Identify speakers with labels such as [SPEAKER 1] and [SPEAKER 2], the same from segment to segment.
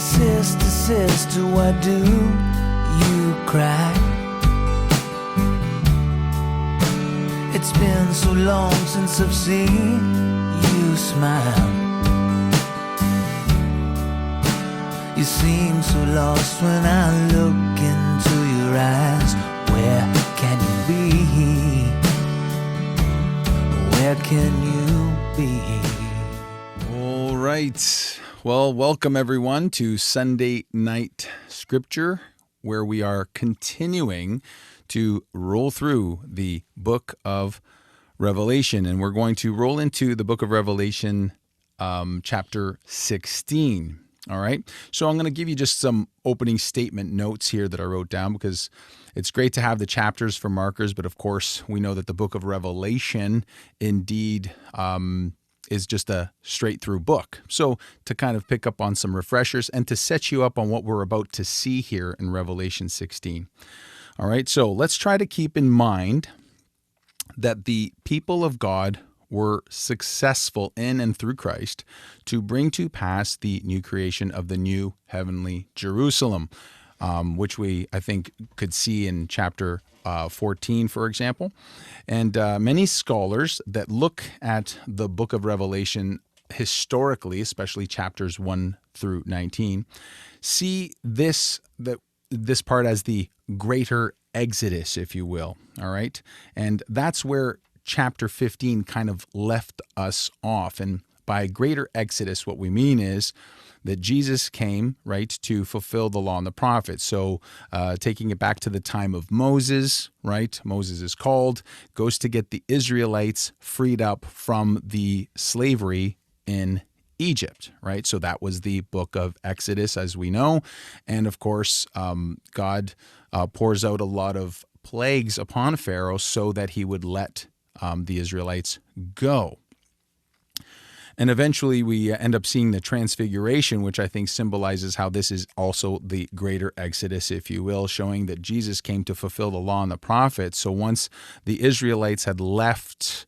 [SPEAKER 1] Sister, sister, why do you cry? It's been so long since I've seen you smile. You seem so lost when I look into your eyes. Where can you be? Where can you be?
[SPEAKER 2] All right. Well, welcome everyone to Sunday Night Scripture, where we are continuing to roll through the book of Revelation. And we're going to roll into the book of Revelation, chapter 16. All right. So I'm going to give you just some opening statement notes here that I wrote down, because it's great to have the chapters for markers. But of course, we know that the book of Revelation indeed is just a straight through book. So to kind of pick up on some refreshers and to set you up on what we're about to see here in Revelation 16. All right. So let's try to keep in mind that the people of God were successful in and through Christ to bring to pass the new creation of the new heavenly Jerusalem, which we, I think, could see in chapter 14, for example. And many scholars that look at the book of Revelation historically, especially chapters 1 through 19, see this part as the greater Exodus, if you will. All right. And that's where chapter 15 kind of left us off. And by greater Exodus, what we mean is that Jesus came, right, to fulfill the law and the prophets. So taking it back to the time of Moses, right, Moses is called, goes to get the Israelites freed up from the slavery in Egypt, right? So that was the book of Exodus, as we know. And of course, God pours out a lot of plagues upon Pharaoh so that he would let the Israelites go. And eventually we end up seeing the transfiguration, which I think symbolizes how this is also the greater Exodus, if you will, showing that Jesus came to fulfill the law and the prophets. So once the Israelites had left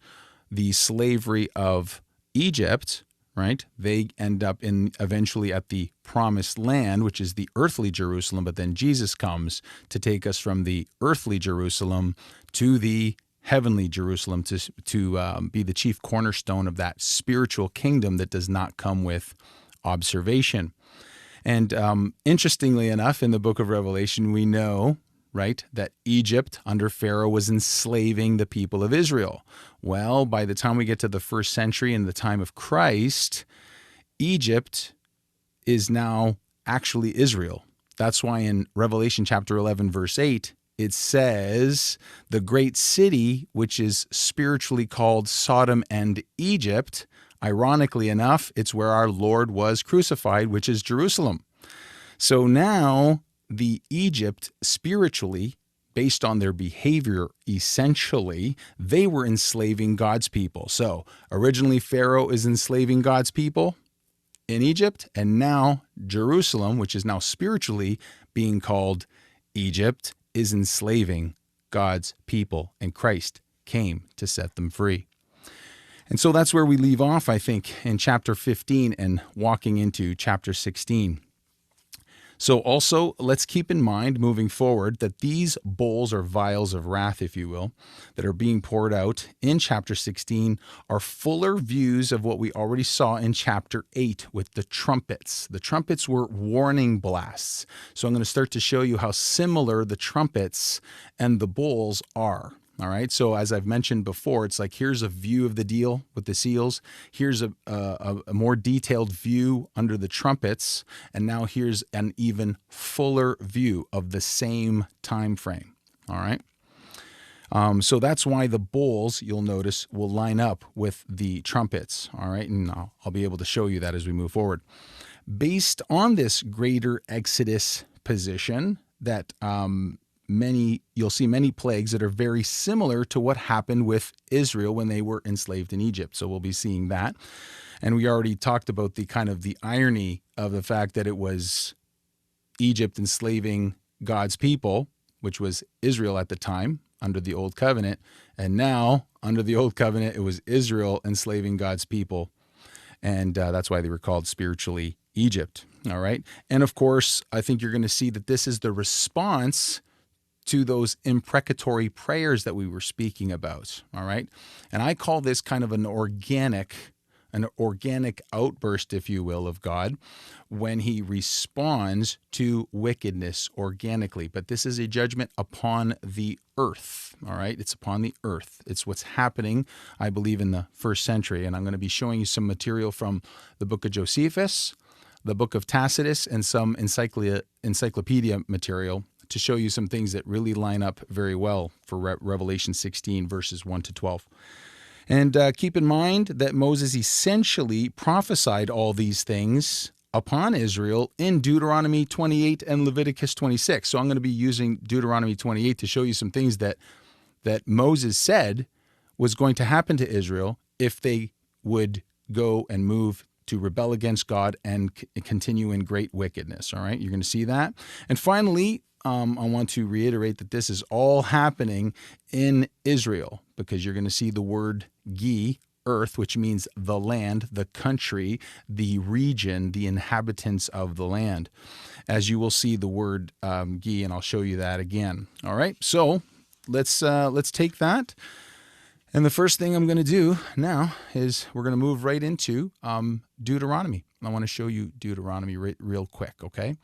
[SPEAKER 2] the slavery of Egypt, right, they end up eventually at the promised land, which is the earthly Jerusalem. But then Jesus comes to take us from the earthly Jerusalem to the heavenly Jerusalem to be the chief cornerstone of that spiritual kingdom that does not come with observation. And interestingly enough, in the book of Revelation, we know, right, that Egypt under Pharaoh was enslaving the people of Israel. Well, by the time we get to the first century in the time of Christ, Egypt is now actually Israel. That's why in Revelation chapter 11, verse 8, it says the great city, which is spiritually called Sodom and Egypt, ironically enough, it's where our Lord was crucified, which is Jerusalem. So now the Egypt spiritually, based on their behavior, essentially, they were enslaving God's people. So originally Pharaoh is enslaving God's people in Egypt, and now Jerusalem, which is now spiritually being called Egypt, is enslaving God's people, and Christ came to set them free. And so that's where we leave off, I think, in chapter 15 and walking into chapter 16. So also, let's keep in mind moving forward that these bowls or vials of wrath, if you will, that are being poured out in chapter 16 are fuller views of what we already saw in chapter 8 with the trumpets. The trumpets were warning blasts. So I'm going to start to show you how similar the trumpets and the bowls are. All right. So as I've mentioned before, it's like here's a view of the deal with the seals. Here's a more detailed view under the trumpets. And now here's an even fuller view of the same time frame. All right. So that's why the bowls, you'll notice, will line up with the trumpets. All right. And I'll be able to show you that as we move forward. Based on this greater Exodus position that you'll see many plagues that are very similar to what happened with Israel when they were enslaved in Egypt. So we'll be seeing that. And we already talked about the kind of the irony of the fact that it was Egypt enslaving God's people, which was Israel at the time under the Old Covenant. And now under the Old Covenant, it was Israel enslaving God's people. And that's why they were called spiritually Egypt. All right. And of course, I think you're going to see that this is the response to those imprecatory prayers that we were speaking about. All right. And I call this kind of an organic outburst, if you will, of God when he responds to wickedness organically. But this is a judgment upon the earth. All right. It's upon the earth. It's what's happening, I believe, in the first century. And I'm going to be showing you some material from the book of Josephus, the book of Tacitus, and some encyclopedia material to show you some things that really line up very well for Revelation 16, verses 1 to 12. And keep in mind that Moses essentially prophesied all these things upon Israel in Deuteronomy 28 and Leviticus 26. So I'm going to be using Deuteronomy 28 to show you some things that Moses said was going to happen to Israel if they would go and move to rebel against God and continue in great wickedness. All right, you're going to see that. And finally, I want to reiterate that this is all happening in Israel, because you're going to see the word gi, earth, which means the land, the country, the region, the inhabitants of the land. As you will see the word gi, and I'll show you that again. All right, so let's take that. And the first thing I'm going to do now is we're going to move right into Deuteronomy. I want to show you Deuteronomy real quick, okay?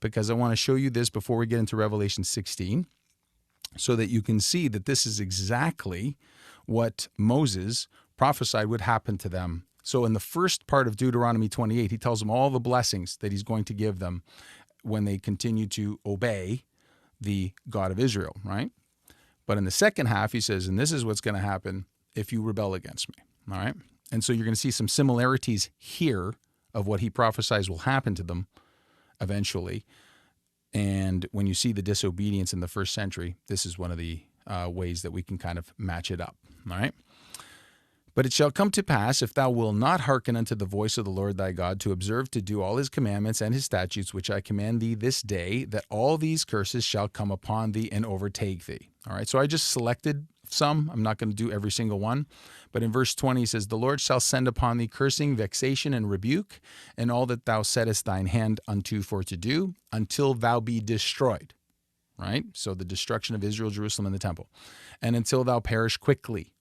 [SPEAKER 2] Because I want to show you this before we get into Revelation 16 so that you can see that this is exactly what Moses prophesied would happen to them. So in the first part of Deuteronomy 28, he tells them all the blessings that he's going to give them when they continue to obey the God of Israel, right? But in the second half, he says, and this is what's going to happen if you rebel against me, all right? And so you're going to see some similarities here of what he prophesies will happen to them eventually. And when you see the disobedience in the first century, this is one of the ways that we can kind of match it up, all right? But it shall come to pass, if thou wilt not hearken unto the voice of the Lord thy God, to observe to do all his commandments and his statutes, which I command thee this day, that all these curses shall come upon thee and overtake thee. All right, so I just selected some. I'm not going to do every single one. But in verse 20, he says, the Lord shall send upon thee cursing, vexation, and rebuke, and all that thou settest thine hand unto for to do, until thou be destroyed. Right? So the destruction of Israel, Jerusalem, and the temple. And until thou perish quickly,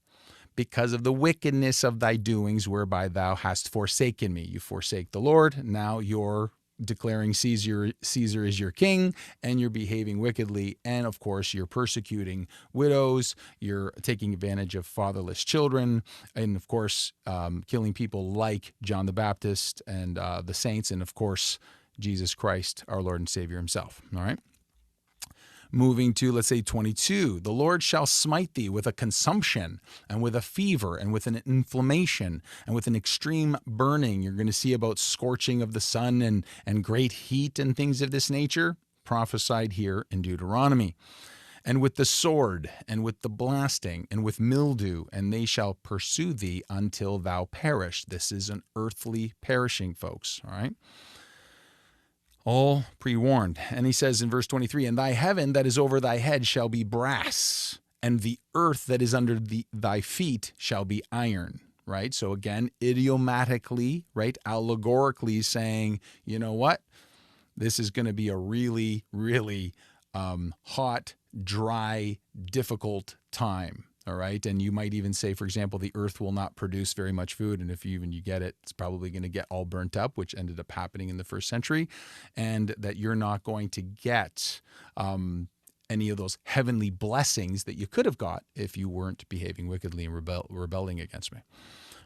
[SPEAKER 2] because of the wickedness of thy doings, whereby thou hast forsaken me. You forsake the Lord. Now you're declaring Caesar is your king, and you're behaving wickedly. And of course, you're persecuting widows. You're taking advantage of fatherless children. And of course, killing people like John the Baptist and the saints. And of course, Jesus Christ, our Lord and Savior himself. All right. Moving to, let's say, 22, the Lord shall smite thee with a consumption and with a fever and with an inflammation and with an extreme burning. You're going to see about scorching of the sun and great heat and things of this nature, prophesied here in Deuteronomy. And with the sword and with the blasting and with mildew, and they shall pursue thee until thou perish. This is an earthly perishing, folks, all right? All pre-warned. And he says in verse 23, and thy heaven that is over thy head shall be brass, and the earth that is under thy feet shall be iron, right? So again, idiomatically, right, allegorically saying, you know what? This is going to be a really, really hot, dry, difficult time. All right. And you might even say, for example, the earth will not produce very much food. And if you get it, it's probably going to get all burnt up, which ended up happening in the first century. And that you're not going to get any of those heavenly blessings that you could have got if you weren't behaving wickedly and rebelling against me.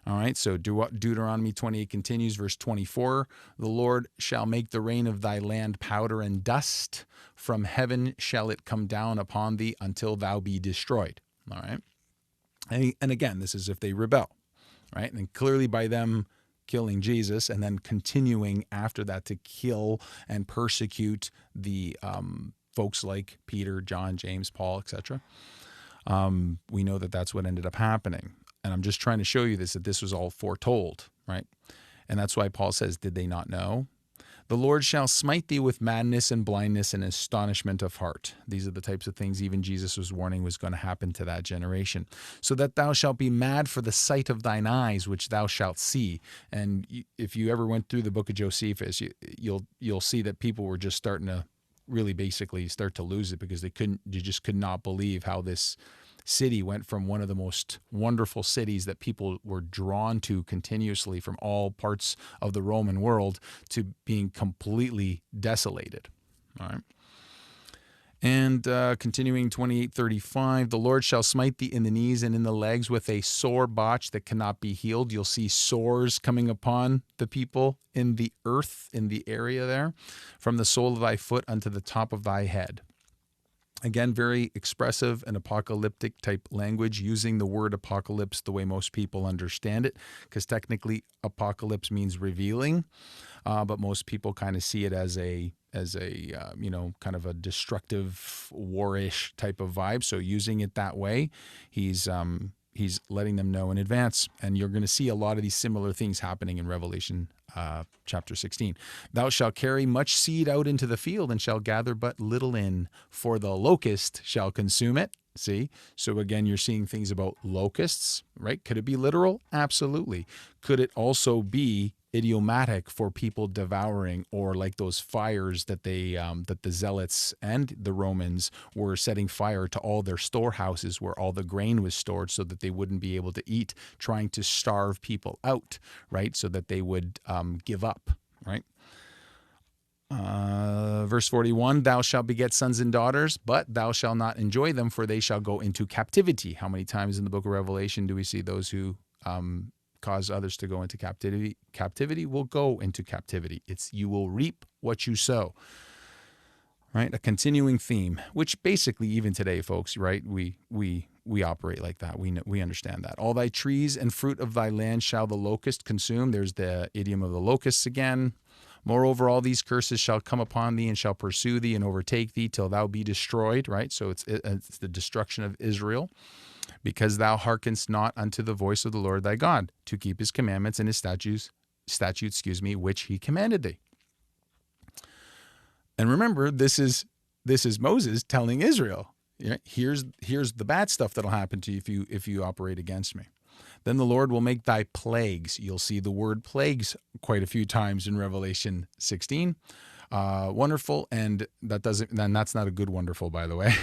[SPEAKER 2] All right, so Deuteronomy 28 continues, verse 24, the Lord shall make the rain of thy land powder and dust. From heaven shall it come down upon thee until thou be destroyed. All right. And again, this is if they rebel, right? And clearly by them killing Jesus and then continuing after that to kill and persecute the folks like Peter, John, James, Paul, etc. We know that that's what ended up happening. And I'm just trying to show you that this was all foretold, right? And that's why Paul says, did they not know? The Lord shall smite thee with madness and blindness and astonishment of heart. These are the types of things even Jesus was warning was going to happen to that generation. So that thou shalt be mad for the sight of thine eyes, which thou shalt see. And if you ever went through the book of Josephus, you'll see that people were just starting to really basically start to lose it because you just could not believe how this city went from one of the most wonderful cities that people were drawn to continuously from all parts of the Roman world to being completely desolated. All right. And continuing 28:35, the Lord shall smite thee in the knees and in the legs with a sore botch that cannot be healed. You'll see sores coming upon the people in the earth, in the area there, from the sole of thy foot unto the top of thy head. Again, very expressive and apocalyptic type language, using the word apocalypse the way most people understand it, because technically apocalypse means revealing, but most people kind of see it as a kind of a destructive, warish type of vibe. So using it that way, he's letting them know in advance. And you're going to see a lot of these similar things happening in Revelation chapter 16. Thou shalt carry much seed out into the field and shall gather but little in, for the locust shall consume it. See? So again, you're seeing things about locusts, right? Could it be literal? Absolutely. Could it also be idiomatic for people devouring, or like those fires that that the Zealots and the Romans were setting fire to all their storehouses where all the grain was stored so that they wouldn't be able to eat, trying to starve people out, right? So that they would give up, right? Verse 41, thou shalt beget sons and daughters, but thou shalt not enjoy them, for they shall go into captivity. How many times in the book of Revelation do we see those who cause others to go into captivity? Captivity will go into captivity. It's you will reap what you sow. Right? A continuing theme, which basically even today, folks, right? We operate like that. We understand that. All thy trees and fruit of thy land shall the locust consume. There's the idiom of the locusts again. Moreover, all these curses shall come upon thee and shall pursue thee and overtake thee till thou be destroyed, right? So it's the destruction of Israel, because thou hearkenest not unto the voice of the Lord thy God, to keep his commandments and his statutes, which he commanded thee. And remember, this is Moses telling Israel, here's the bad stuff that'll happen to you if you operate against me. Then the Lord will make thy plagues. You'll see the word plagues quite a few times in Revelation 16. Wonderful, and that's not a good wonderful, by the way.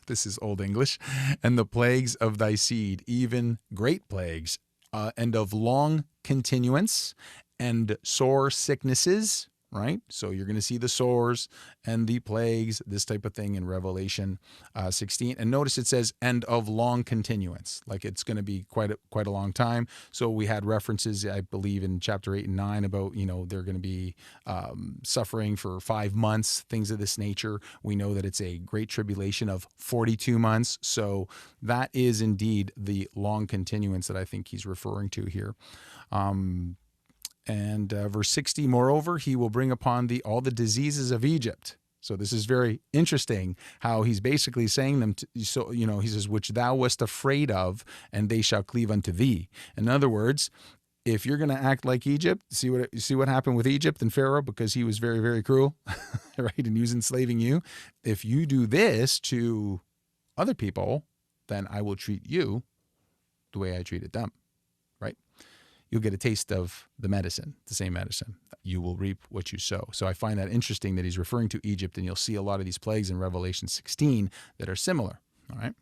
[SPEAKER 2] This is Old English. And the plagues of thy seed, even great plagues, and of long continuance, and sore sicknesses, right? So you're going to see the sores and the plagues, this type of thing in Revelation 16. And notice it says, and of long continuance, like it's going to be quite a long time. So we had references, I believe, in chapter 8 and 9 about, they're going to be suffering for 5 months, things of this nature. We know that it's a great tribulation of 42 months. So that is indeed the long continuance that I think he's referring to here. And verse 60, moreover, he will bring upon thee all the diseases of Egypt. So this is very interesting how he's basically saying them. He says, which thou wast afraid of, and they shall cleave unto thee. In other words, if you're going to act like Egypt, see what happened with Egypt and Pharaoh, because he was very, very cruel, right? And he was enslaving you. If you do this to other people, then I will treat you the way I treated them, right? You'll get a taste of the medicine, the same medicine. You will reap what you sow. So I find that interesting that he's referring to Egypt, and you'll see a lot of these plagues in Revelation 16 that are similar, all right?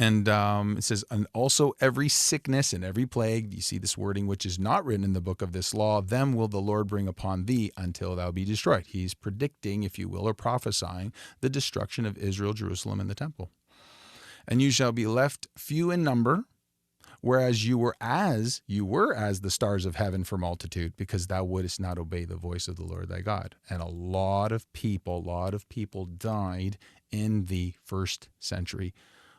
[SPEAKER 2] And it says, and also every sickness and every plague, you see this wording, which is not written in the book of this law, them will the Lord bring upon thee until thou be destroyed. He's predicting, if you will, or prophesying the destruction of Israel, Jerusalem, and the temple. And you shall be left few in number, whereas you were as the stars of heaven for multitude, because thou wouldest not obey the voice of the Lord thy God. And a lot of people died in the first century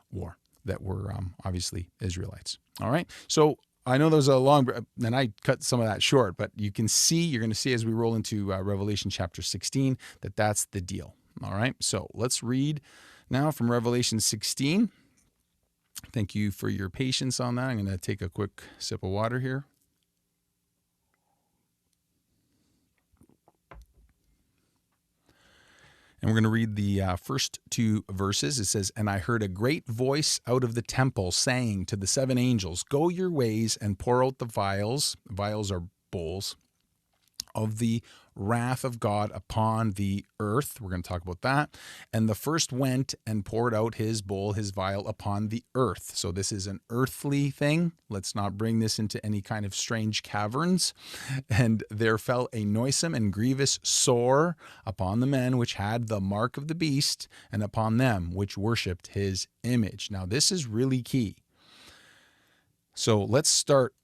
[SPEAKER 2] war that were obviously Israelites. All right. So I know those are long, and I cut some of that short, but you're going to see as we roll into Revelation chapter 16, that's the deal. All right. So let's read now from Revelation 16. Thank you for your patience on that. I'm going to take a quick sip of water here. And we're going to read the first two verses. It says, "And I heard a great voice out of the temple saying to the seven angels, go your ways and pour out the vials." Vials are bowls of the wrath of God upon the earth. We're going to talk about that. "And the first went and poured out his bowl, his vial, upon the earth." So this is an earthly thing. Let's not bring this into any kind of strange caverns. "And there fell a noisome and grievous sore upon the men which had the mark of the beast, and upon them which worshipped his image." Now this is really key. So let's start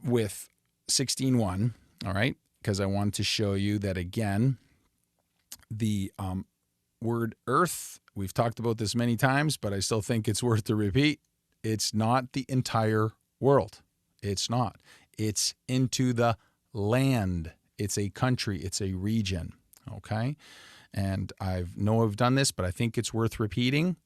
[SPEAKER 2] with 16:1, all right? Because I wanted to show you that, again, the word earth, we've talked about this many times, but I still think it's worth to repeat. It's not the entire world. It's not. It's into the land. It's a country. It's a region, okay? And I've done this, but I think it's worth repeating.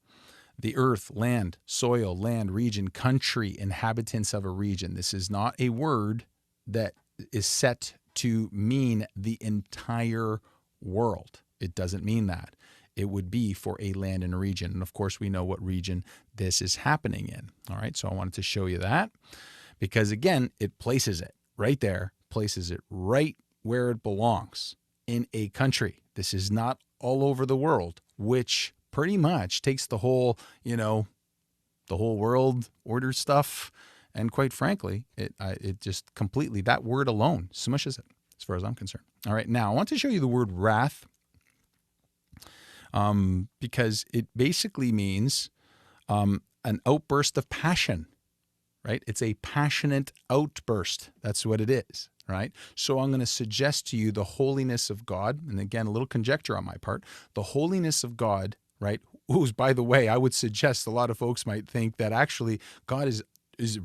[SPEAKER 2] The earth, land, soil, land, region, country, inhabitants of a region. This is not a word that is set to mean the entire world. It doesn't mean that. It would be for a land and a region. And of course, we know what region this is happening in. All right, so I wanted to show you that because, again, it places it right there, places it right where it belongs, in a country. This is not all over the world, which pretty much takes the whole, the whole world order stuff. And quite frankly, it just completely, that word alone smushes it, as far as I'm concerned. All right, now I want to show you the word wrath, because it basically means an outburst of passion, right? It's a passionate outburst. That's what it is, right? So I'm going to suggest to you the holiness of God, and again, a little conjecture on my part, the holiness of God, right? Who's, by the way, I would suggest a lot of folks might think that actually God is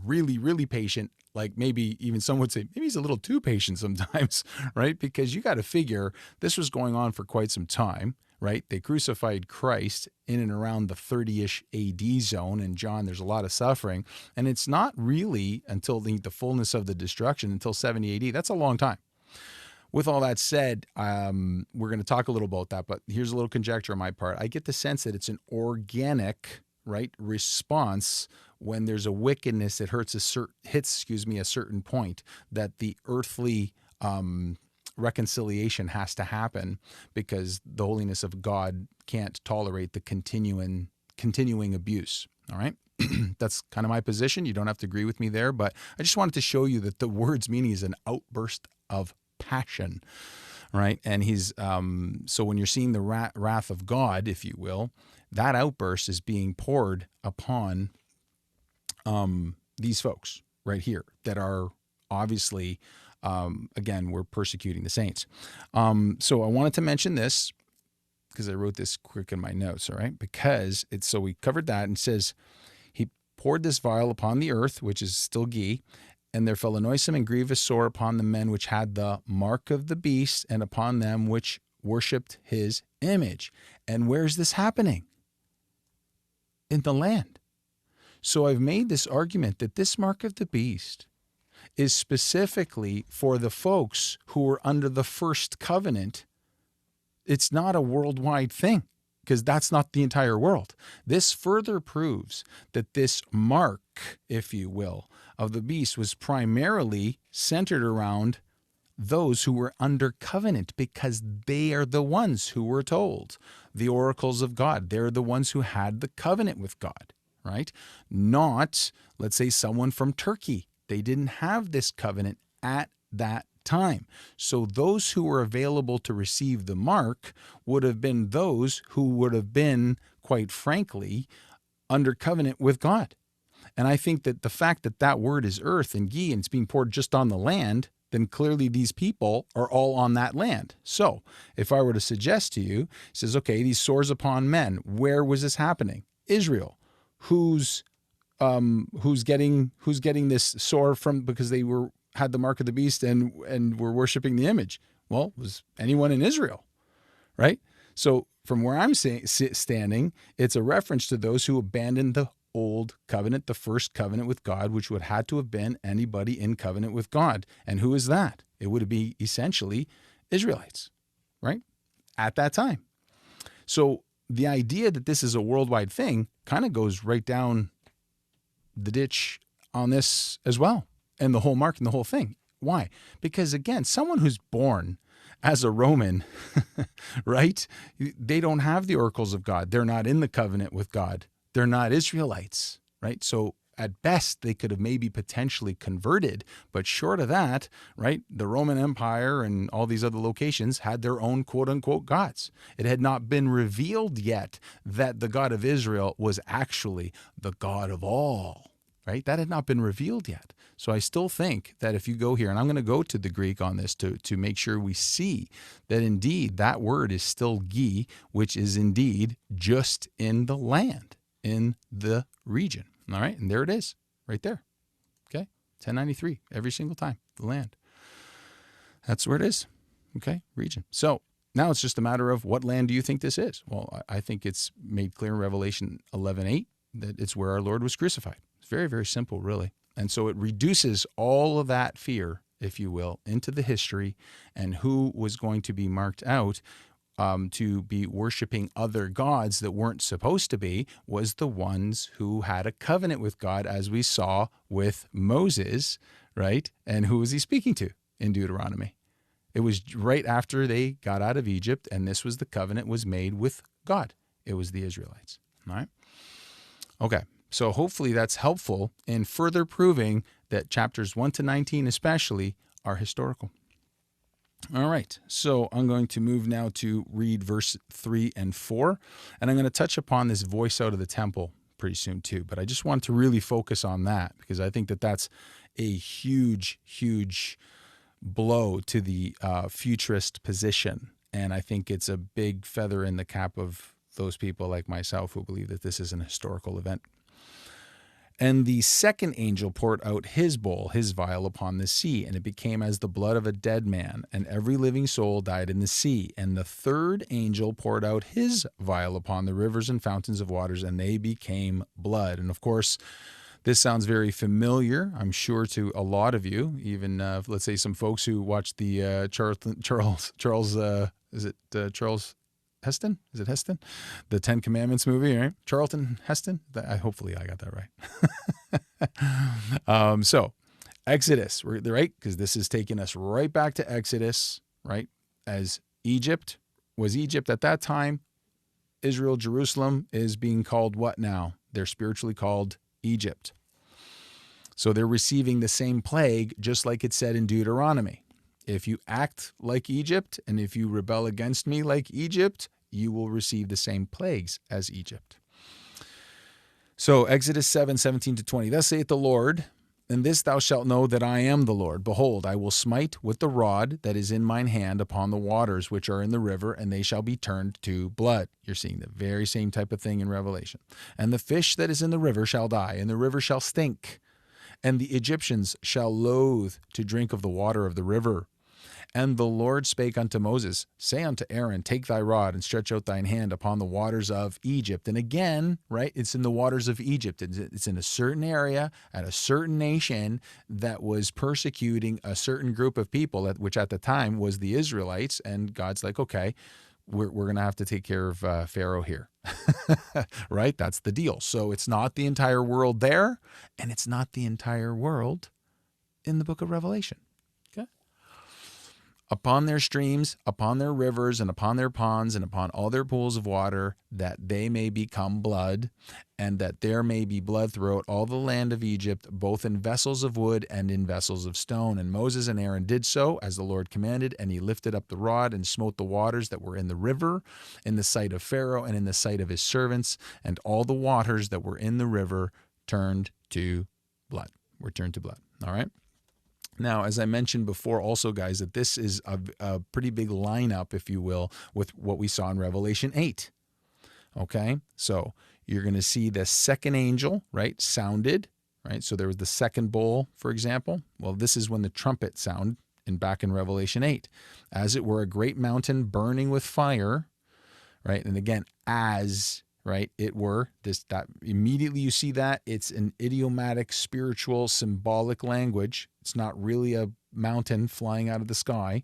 [SPEAKER 2] really, really patient. Like maybe even some would say, maybe he's a little too patient sometimes, right? Because you got to figure this was going on for quite some time, right? They crucified Christ in and around the 30-ish AD zone. And John, there's a lot of suffering. And it's not really until the fullness of the destruction, until 70 AD. That's a long time. With all that said, we're going to talk a little about that, but here's a little conjecture on my part. I get the sense that it's an organic, right, response when there's a wickedness that hits a certain point, that the earthly reconciliation has to happen because the holiness of God can't tolerate the continuing abuse. All right. That's kind of my position. You don't have to agree with me there, but I just wanted to show you that the word's meaning is an outburst of passion, right? And he's so when you're seeing the wrath of God, if you will, that outburst is being poured upon these folks right here that are obviously, again, we're persecuting the saints. So I wanted to mention this because I wrote this quick in my notes, all right? Because so we covered that, and it says, he poured this vial upon the earth, which is still ghee, and there fell a noisome and grievous sore upon the men which had the mark of the beast, and upon them which worshipped his image. And where's this happening? In the land. So I've made this argument that this mark of the beast is specifically for the folks who were under the first covenant. It's not a worldwide thing, because that's not the entire world. This further proves that this mark, if you will, of the beast was primarily centered around those who were under covenant, because they are the ones who were told the oracles of God. They're the ones who had the covenant with God, right? Not, let's say, someone from Turkey. They didn't have this covenant at that time. So those who were available to receive the mark would have been those who would have been, quite frankly, under covenant with God. And I think that the fact that that word is earth and ghee, and it's being poured just on the land, then clearly these people are all on that land. So if I were to suggest to you, it says, okay, these sores upon men, where was this happening? Israel. Who's getting this sore from, because they had the mark of the beast and were worshiping the image? Well, it was anyone in Israel, right? So from where I'm standing, it's a reference to those who abandoned the old covenant, the first covenant with God, which would have had to have been anybody in covenant with God. And who is that? It would be essentially Israelites, right? At that time. So the idea that this is a worldwide thing kind of goes right down the ditch on this as well, and the whole mark and the whole thing. Why? Because again, someone who's born as a Roman, right? They don't have the oracles of God. They're not in the covenant with God. They're not Israelites, right? So at best, they could have maybe potentially converted, but short of that, right, the Roman Empire and all these other locations had their own quote-unquote gods. It had not been revealed yet that the God of Israel was actually the God of all, right? That had not been revealed yet. So I still think that if you go here, and I'm going to go to the Greek on this to make sure we see that indeed that word is still gi, which is indeed just in the land, in the region. All right, and there it is, right there. Okay, 1093 every single time, the land. That's where it is. Okay, region. So now it's just a matter of what land do you think this is? Well, I think it's made clear in Revelation 11:8 that it's where our Lord was crucified. It's very, very simple, really. And so it reduces all of that fear, if you will, into the history and who was going to be marked out to be worshiping other gods that weren't supposed to be, was the ones who had a covenant with God, as we saw with Moses, right? And who was he speaking to in Deuteronomy? It was right after they got out of Egypt, and this was the covenant was made with God. It was the Israelites, all right? Okay, so hopefully that's helpful in further proving that chapters 1 to 19 especially are historical. All right, so I'm going to move now to read verse 3 and 4, and I'm going to touch upon this voice out of the temple pretty soon too, but I just want to really focus on that because I think that that's a huge, huge blow to the futurist position, and I think it's a big feather in the cap of those people like myself who believe that this is an historical event. And the second angel poured out his bowl, his vial, upon the sea, and it became as the blood of a dead man, and every living soul died in the sea. And the third angel poured out his vial upon the rivers and fountains of waters, and they became blood. And of course, this sounds very familiar, I'm sure, to a lot of you, even, let's say, some folks who watched the Charles Heston? Is it Heston? The Ten Commandments movie, right? Charlton Heston? Hopefully I got that right. So Exodus, right? Because this is taking us right back to Exodus, right? As Egypt was Egypt at that time. Israel, Jerusalem is being called what now? They're spiritually called Egypt. So they're receiving the same plague, just like it said in Deuteronomy. If you act like Egypt, and if you rebel against me like Egypt, you will receive the same plagues as Egypt. So Exodus 7:17-20, thus saith the Lord, and this thou shalt know that I am the Lord. Behold, I will smite with the rod that is in mine hand upon the waters which are in the river, and they shall be turned to blood. You're seeing the very same type of thing in Revelation. And the fish that is in the river shall die, and the river shall stink, and the Egyptians shall loathe to drink of the water of the river. And the Lord spake unto Moses, say unto Aaron, take thy rod and stretch out thine hand upon the waters of Egypt. And again, right, it's in the waters of Egypt. It's in a certain area at a certain nation that was persecuting a certain group of people, which at the time was the Israelites. And God's like, okay, we're going to have to take care of Pharaoh here, right? That's the deal. So it's not the entire world there, and it's not the entire world in the book of Revelation. Upon their streams, upon their rivers, and upon their ponds, and upon all their pools of water, that they may become blood, and that there may be blood throughout all the land of Egypt, both in vessels of wood and in vessels of stone. And Moses and Aaron did so, as the Lord commanded, and he lifted up the rod and smote the waters that were in the river, in the sight of Pharaoh and in the sight of his servants, and all the waters that were in the river turned to blood. Were turned to blood. All right? Now, as I mentioned before also, guys, that this is a pretty big lineup, if you will, with what we saw in Revelation 8. Okay? So you're going to see the second angel, right, sounded, right? So there was the second bowl, for example. Well, this is when the trumpet sounded back in Revelation 8. As it were a great mountain burning with fire, right? And again, as... right? It were that immediately you see that it's an idiomatic, spiritual, symbolic language. It's not really a mountain flying out of the sky.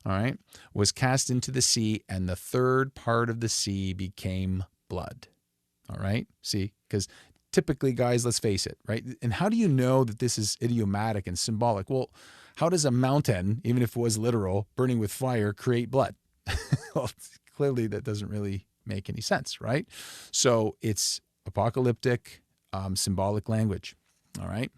[SPEAKER 2] all right, was cast into the sea, and the third part of the sea became blood. All right, see, because typically, guys, let's face it, right? And how do you know that this is idiomatic and symbolic? Well, how does a mountain, even if it was literal, burning with fire, create blood? Well, clearly that doesn't really make any sense, right? So it's apocalyptic, symbolic language, all right?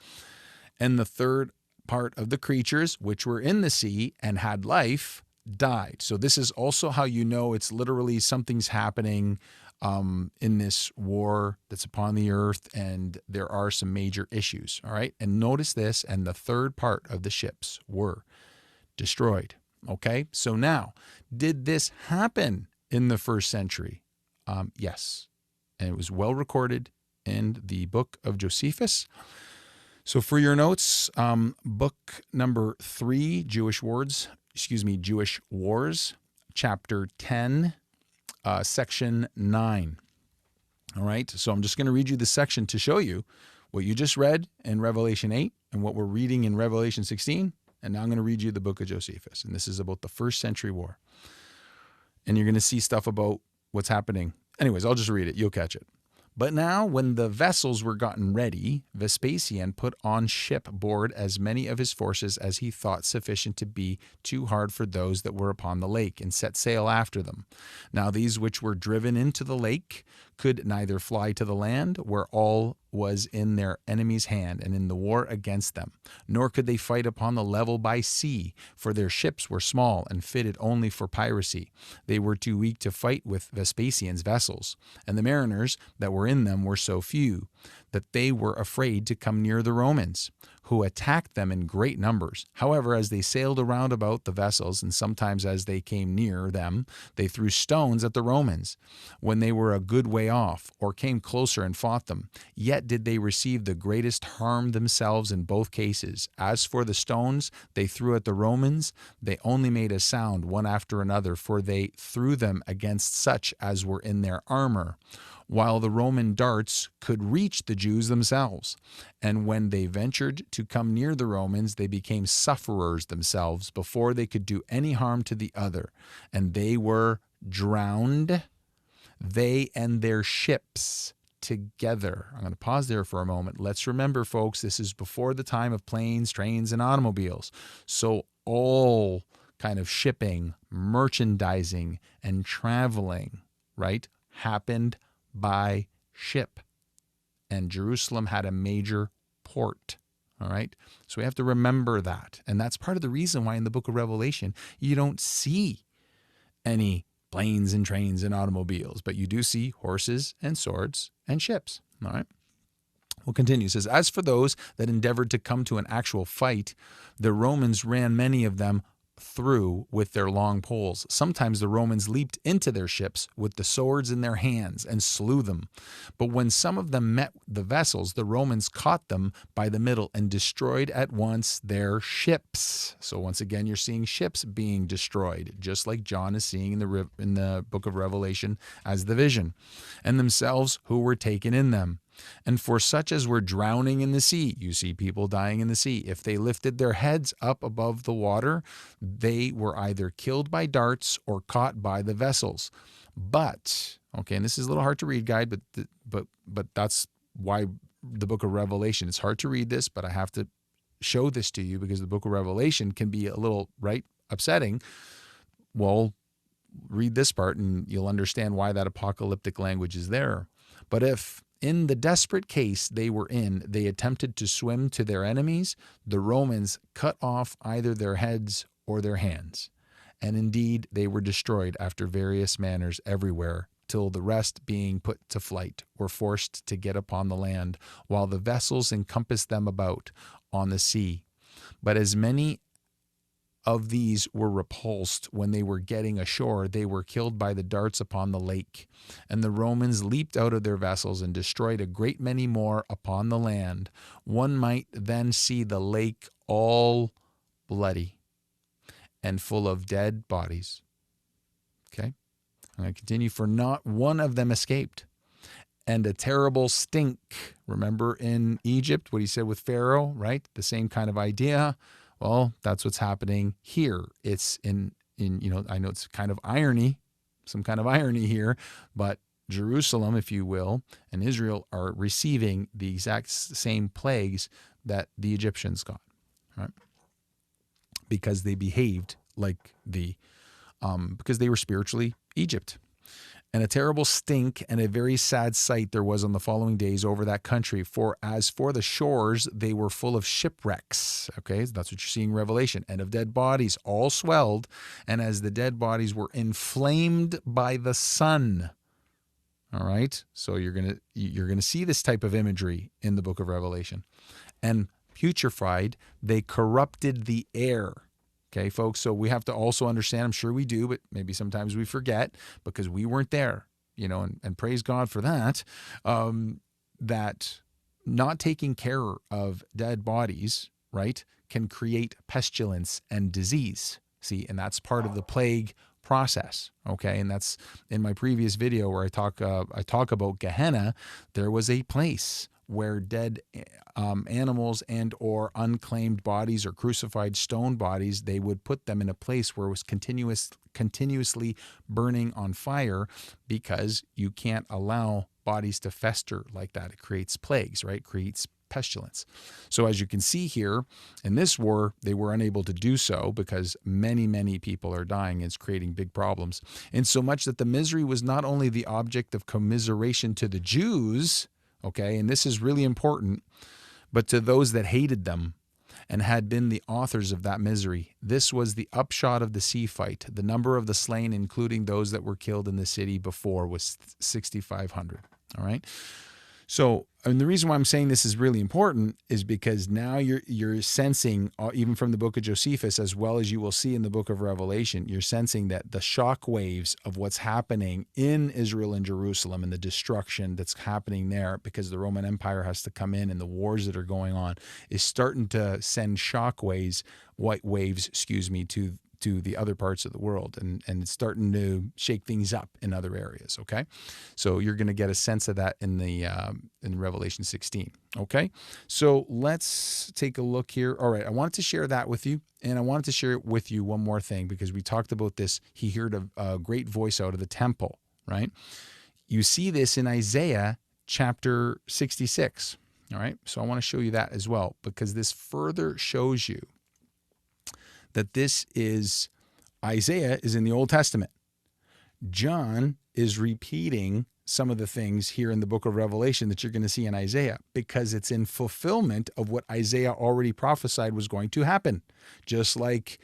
[SPEAKER 2] And the third part of the creatures which were in the sea and had life died. So this is also how you know it's literally something's happening in this war that's upon the earth, and there are some major issues, all right? And notice this, and the third part of the ships were destroyed, okay? So now, did this happen in the first century? Yes, and it was well recorded in the book of Josephus. So for your notes, book number 3, Jewish Wars, chapter 10, section 9. All right, so I'm just going to read you the section to show you what you just read in Revelation 8 and what we're reading in Revelation 16. And now I'm going to read you the book of Josephus. And this is about the first century war. And you're going to see stuff about what's happening. Anyways, I'll just read it. You'll catch it. But now, when the vessels were gotten ready, Vespasian put on shipboard as many of his forces as he thought sufficient to be too hard for those that were upon the lake, and set sail after them. Now these which were driven into the lake could neither fly to the land, where all was in their enemy's hand, and in the war against them, nor could they fight upon the level by sea, for their ships were small and fitted only for piracy. They were too weak to fight with Vespasian's vessels, and the mariners that were in them were so few that they were afraid to come near the Romans, who attacked them in great numbers. However, as they sailed around about the vessels, and sometimes as they came near them, they threw stones at the Romans when they were a good way off, or came closer and fought them. Yet did they receive the greatest harm themselves in both cases. As for the stones they threw at the Romans, they only made a sound one after another, for they threw them against such as were in their armor, while the Roman darts could reach the Jews themselves. And when they ventured to come near the Romans, they became sufferers themselves before they could do any harm to the other. And they were drowned, they and their ships together. I'm going to pause there for a moment. Let's remember, folks, this is before the time of planes, trains, and automobiles. So all kind of shipping, merchandising, and traveling, right, happened by ship. And Jerusalem had a major port. All right. So we have to remember that. And that's part of the reason why in the book of Revelation, you don't see any planes and trains and automobiles, but you do see horses and swords and ships. All right. We'll continue. It says, as for those that endeavored to come to an actual fight, the Romans ran many of them through with their long poles. Sometimes the Romans leaped into their ships with the swords in their hands and slew them. But when some of them met the vessels, the Romans caught them by the middle and destroyed at once their ships. So once again, you're seeing ships being destroyed, just like John is seeing in the book of Revelation as the vision, and themselves who were taken in them. And for such as were drowning in the sea, you see people dying in the sea, if they lifted their heads up above the water, they were either killed by darts or caught by the vessels. But, okay, and this is a little hard to read, guys, but that's why the book of Revelation, it's hard to read this, but I have to show this to you because the book of Revelation can be a little, right, upsetting. Well, read this part and you'll understand why that apocalyptic language is there. But if in the desperate case they were in, they attempted to swim to their enemies, the Romans cut off either their heads or their hands. And indeed, they were destroyed after various manners everywhere, till the rest being put to flight, were forced to get upon the land, while the vessels encompassed them about on the sea. But as many of these were repulsed when they were getting ashore, they were killed by the darts upon the lake. And the Romans leaped out of their vessels and destroyed a great many more upon the land. One might then see the lake all bloody and full of dead bodies. Okay, I'm going to continue. For not one of them escaped. And a terrible stink. Remember in Egypt what he said with Pharaoh, right? The same kind of idea. Well, that's what's happening here. It's in I know it's kind of irony, some kind of irony here, but Jerusalem, if you will, and Israel are receiving the exact same plagues that the Egyptians got, right? Because they behaved like because they were spiritually Egypt. And a terrible stink and a very sad sight there was on the following days over that country. For as for the shores, they were full of shipwrecks. Okay, that's what you're seeing in Revelation. And of dead bodies, all swelled. And as the dead bodies were inflamed by the sun. All right, so you're gonna see this type of imagery in the book of Revelation. And putrefied, they corrupted the air. Okay, folks, so we have to also understand, I'm sure we do, but maybe sometimes we forget because we weren't there, and praise God for that, that not taking care of dead bodies, right, can create pestilence and disease. See, and that's part of the plague process, okay? And that's in my previous video where I talk about Gehenna. There was a place where dead animals and or unclaimed bodies or crucified stone bodies, they would put them in a place where it was continuously burning on fire, because you can't allow bodies to fester like that. It creates plagues, right? It creates pestilence. So as you can see here, in this war, they were unable to do so because many, many people are dying. It's creating big problems. In so much that the misery was not only the object of commiseration to the Jews, okay, and this is really important, but to those that hated them and had been the authors of that misery. This was the upshot of the sea fight. The number of the slain, including those that were killed in the city before, was 6,500. All right. So, and the reason why I'm saying this is really important is because now you're sensing, even from the book of Josephus, as well as you will see in the book of Revelation, you're sensing that the shock waves of what's happening in Israel and Jerusalem and the destruction that's happening there because the Roman Empire has to come in and the wars that are going on is starting to send shock waves, to the other parts of the world, and it's starting to shake things up in other areas, okay? So you're going to get a sense of that in Revelation 16, okay? So let's take a look here. All right, I wanted to share that with you, and I wanted to share with you one more thing because we talked about this. He heard a great voice out of the temple, right? You see this in Isaiah chapter 66, all right? So I want to show you that as well because this further shows you that this is, Isaiah is in the Old Testament. John is repeating some of the things here in the book of Revelation that you're going to see in Isaiah because it's in fulfillment of what Isaiah already prophesied was going to happen. Just like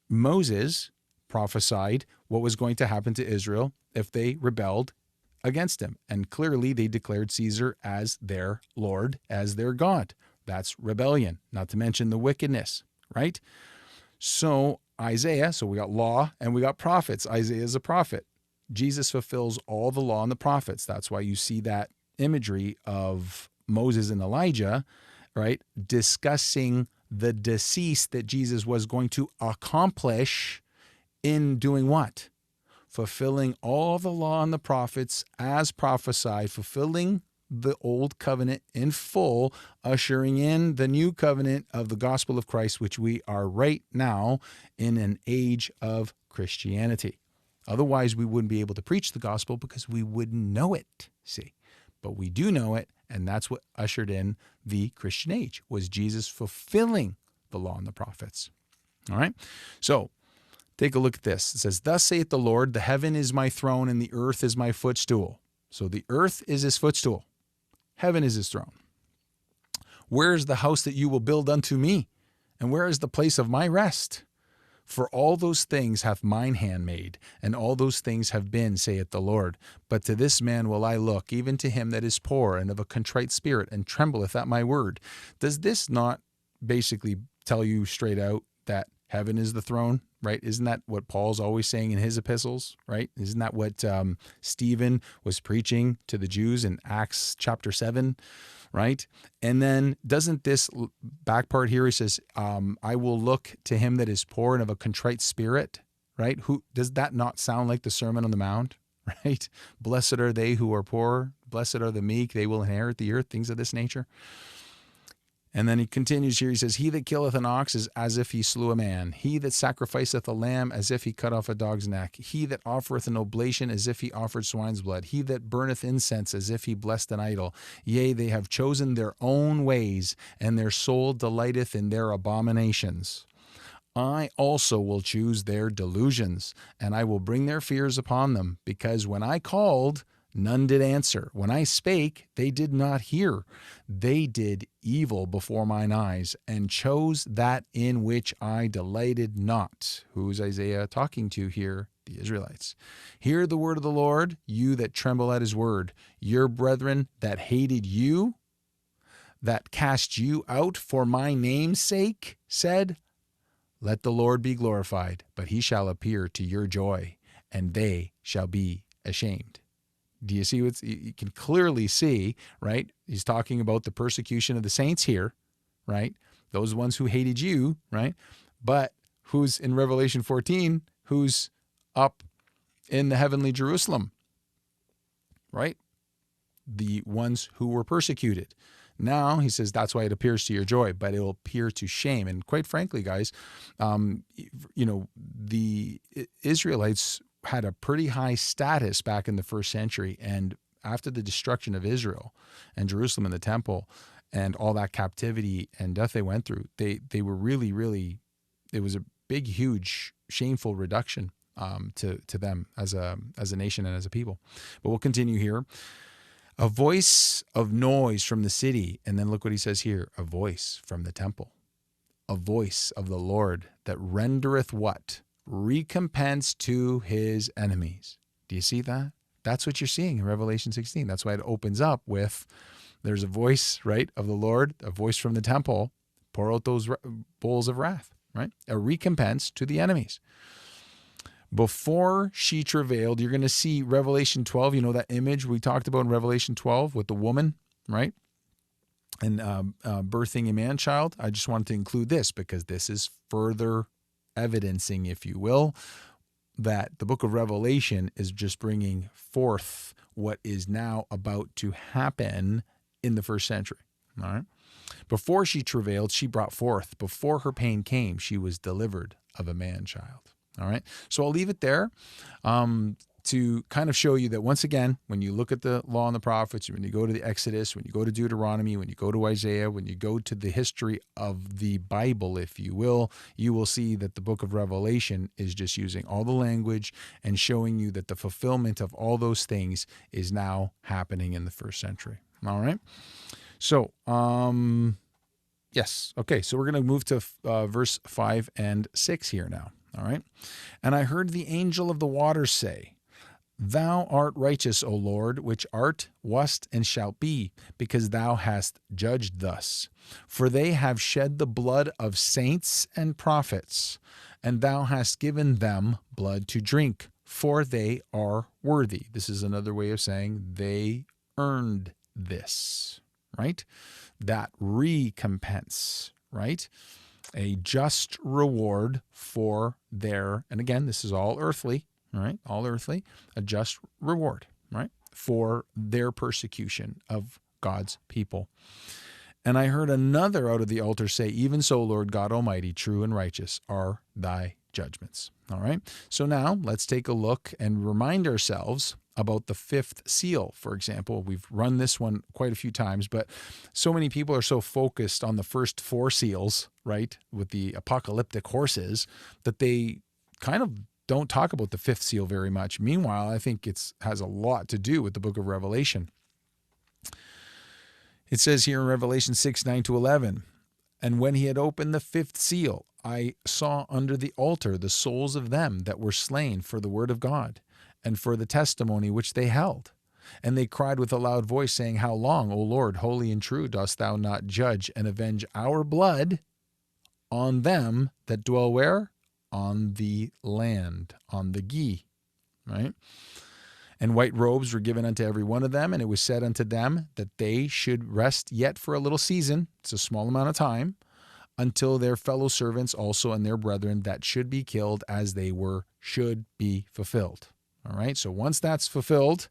[SPEAKER 2] Moses prophesied what was going to happen to Israel if they rebelled against him. And clearly they declared Caesar as their Lord, as their God. That's rebellion, not to mention the wickedness, right? So Isaiah, so we got law and we got prophets. Isaiah is a prophet. Jesus fulfills all the law and the prophets. That's why you see that imagery of Moses and Elijah, right, discussing the decease that Jesus was going to accomplish in doing what? Fulfilling all the law and the prophets as prophesied, fulfilling the old covenant in full, ushering in the new covenant of the gospel of Christ, which we are right now in an age of Christianity. Otherwise, we wouldn't be able to preach the gospel because we wouldn't know it, see. But we do know it, and that's what ushered in the Christian age, was Jesus fulfilling the law and the prophets. All right? So, take a look at this. It says, "Thus saith the Lord, the heaven is my throne, and the earth is my footstool." So the earth is his footstool. Heaven is his throne. "Where is the house that you will build unto me? And where is the place of my rest? For all those things hath mine hand made, and all those things have been, saith the Lord. But to this man will I look, even to him that is poor and of a contrite spirit, and trembleth at my word." Does this not basically tell you straight out that heaven is the throne, right? Isn't that what Paul's always saying in his epistles, right? Isn't that what Stephen was preaching to the Jews in Acts chapter 7, right? And then doesn't this back part here, he says, I will look to him that is poor and of a contrite spirit, right? Who does that not sound like the Sermon on the Mount, right? Blessed are they who are poor, blessed are the meek, they will inherit the earth, things of this nature. And then he continues here. He says, he that killeth an ox is as if he slew a man. He that sacrificeth a lamb as if he cut off a dog's neck. He that offereth an oblation as if he offered swine's blood. He that burneth incense as if he blessed an idol. Yea, they have chosen their own ways, and their soul delighteth in their abominations. I also will choose their delusions, and I will bring their fears upon them, because when I called, none did answer. When I spake, they did not hear. They did evil before mine eyes, and chose that in which I delighted not. Who's Isaiah talking to here? The Israelites. Hear the word of the Lord, you that tremble at his word. Your brethren that hated you, that cast you out for my name's sake, said, let the Lord be glorified, but he shall appear to your joy, and they shall be ashamed. Do you see what's, you can clearly see, right? He's talking about the persecution of the saints here, right? Those ones who hated you, right? But who's in Revelation 14, who's up in the heavenly Jerusalem, right? The ones who were persecuted. Now, he says, that's why it appears to your joy, but it will appear to shame. And quite frankly, guys, the Israelites had a pretty high status back in the first century. And after the destruction of Israel and Jerusalem and the temple and all that captivity and death they went through, they were really, really, it was a big, huge, shameful reduction to them as a nation and as a people. But we'll continue here. A voice of noise from the city. And then look what he says here. A voice from the temple. A voice of the Lord that rendereth what? Recompense to his enemies. Do you see that? That's what you're seeing in Revelation 16. That's why it opens up with, there's a voice, right, of the Lord, a voice from the temple. Pour out those bowls of wrath, right? A recompense to the enemies. Before she travailed, you're going to see Revelation 12, you know, that image we talked about in Revelation 12 with the woman, right? And birthing a man-child. I just wanted to include this because this is further evidencing, if you will, that the book of Revelation is just bringing forth what is now about to happen in the first century, all right? Before she travailed, she brought forth. Before her pain came, she was delivered of a man-child. All right. So I'll leave it there to kind of show you that once again, when you look at the law and the prophets, when you go to the Exodus, when you go to Deuteronomy, when you go to Isaiah, when you go to the history of the Bible, if you will see that the book of Revelation is just using all the language and showing you that the fulfillment of all those things is now happening in the first century. All right. So, yes. Okay. So we're going to move to verse 5 and 6 here now. All right. And I heard the angel of the waters say, Thou art righteous, O Lord, which art, wast, and shalt be, because thou hast judged thus. For they have shed the blood of saints and prophets, and thou hast given them blood to drink, for they are worthy. This is another way of saying they earned this, right? That recompense, right? A just reward for their, and again, this is all earthly, all right? All earthly, a just reward, right? For their persecution of God's people. And I heard another out of the altar say, Even so, Lord God Almighty, true and righteous are thy judgments. All right. So now let's take a look and remind ourselves about the fifth seal. For example, we've run this one quite a few times, but so many people are so focused on the first four seals, right, with the apocalyptic horses, that they kind of don't talk about the fifth seal very much. Meanwhile, I think it has a lot to do with the book of Revelation. It says here in Revelation 6, 9-11, And when he had opened the fifth seal, I saw under the altar the souls of them that were slain for the word of God and for the testimony which they held. And they cried with a loud voice, saying, How long, O Lord, holy and true, dost thou not judge and avenge our blood on them that dwell where? On the land, on the Gi, right? And white robes were given unto every one of them, and it was said unto them that they should rest yet for a little season, it's a small amount of time, until their fellow servants also and their brethren that should be killed as they were should be fulfilled. All right, so once that's fulfilled,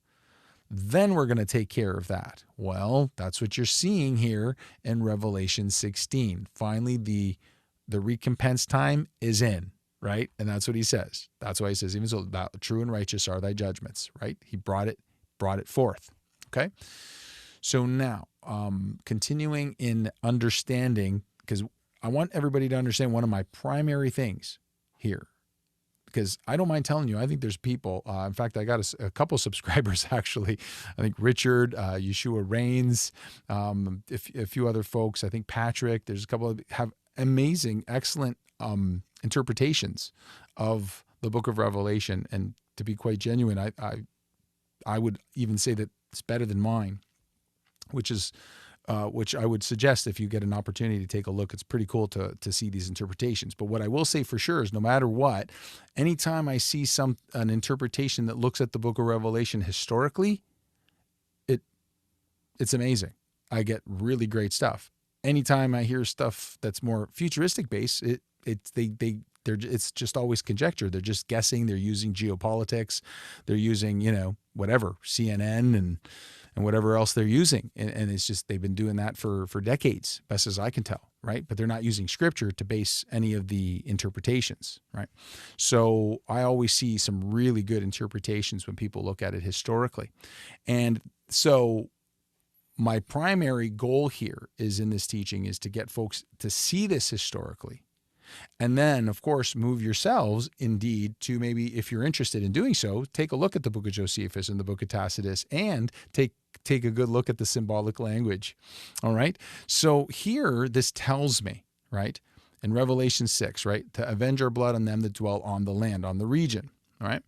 [SPEAKER 2] then we're going to take care of that. Well, that's what you're seeing here in Revelation 16. Finally, the recompense time is in, right? And that's what he says. That's why he says, even so true and righteous are thy judgments, right? He brought it forth. Okay. So now, continuing in understanding, because I want everybody to understand one of my primary things here, because I don't mind telling you, I think there's people, in fact, I got a couple subscribers actually. I think Richard, Yeshua Reigns, a few other folks, I think Patrick, there's a couple of have amazing, excellent interpretations of the book of Revelation. And to be quite genuine, I would even say that it's better than mine, which I would suggest if you get an opportunity to take a look. It's pretty cool to see these interpretations. But what I will say for sure is no matter what, anytime I see an interpretation that looks at the book of Revelation historically, it's amazing. I get really great stuff. Anytime I hear stuff that's more futuristic based, it's just always conjecture. They're just guessing. They're using geopolitics. They're using, whatever, CNN and whatever else they're using. And it's just, they've been doing that for decades, best as I can tell, right? But they're not using scripture to base any of the interpretations, right? So I always see some really good interpretations when people look at it historically. And so my primary goal here is in this teaching is to get folks to see this historically. And then, of course, move yourselves, indeed, to maybe, if you're interested in doing so, take a look at the book of Josephus and the book of Tacitus and take a good look at the symbolic language. All right? So here, this tells me, right, in Revelation 6, right, to avenge our blood on them that dwell on the land, on the region. All right?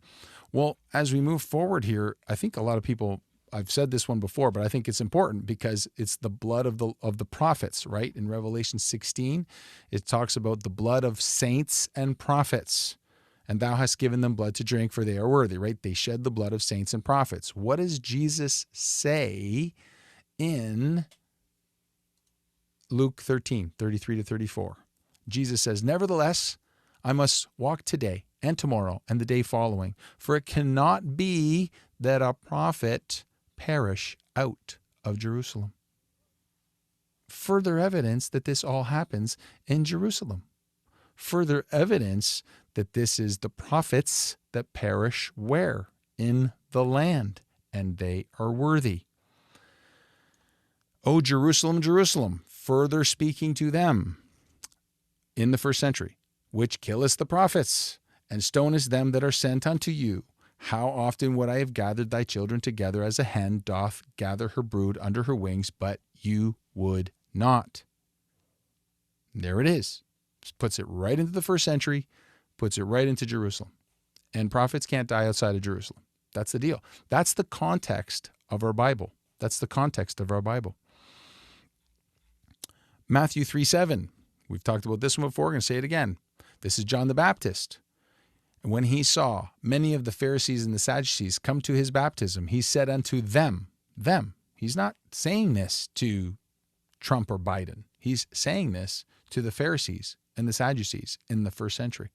[SPEAKER 2] Well, as we move forward here, I think a lot of people, I've said this one before, but I think it's important because it's the blood of the prophets, right? In Revelation 16, it talks about the blood of saints and prophets. And thou hast given them blood to drink, for they are worthy, right? They shed the blood of saints and prophets. What does Jesus say in Luke 13, 33 to 34? Jesus says, nevertheless, I must walk today and tomorrow and the day following, for it cannot be that a prophet perish out of Jerusalem. Further evidence that this all happens in Jerusalem. Further evidence that this is the prophets that perish where? In the land, and they are worthy. O Jerusalem, Jerusalem, further speaking to them in the first century, which killest the prophets, and stonest them that are sent unto you. How often would I have gathered thy children together as a hen doth gather her brood under her wings, but you would not. There it is. Just puts it right into the first century, puts it right into Jerusalem. And prophets can't die outside of Jerusalem. That's the deal. That's the context of our Bible. That's the context of our Bible. Matthew 3:7. We've talked about this one before. We're going to say it again. This is John the Baptist. And when he saw many of the Pharisees and the Sadducees come to his baptism, he said unto them. He's not saying this to Trump or Biden. He's saying this to the Pharisees and the Sadducees in the first century.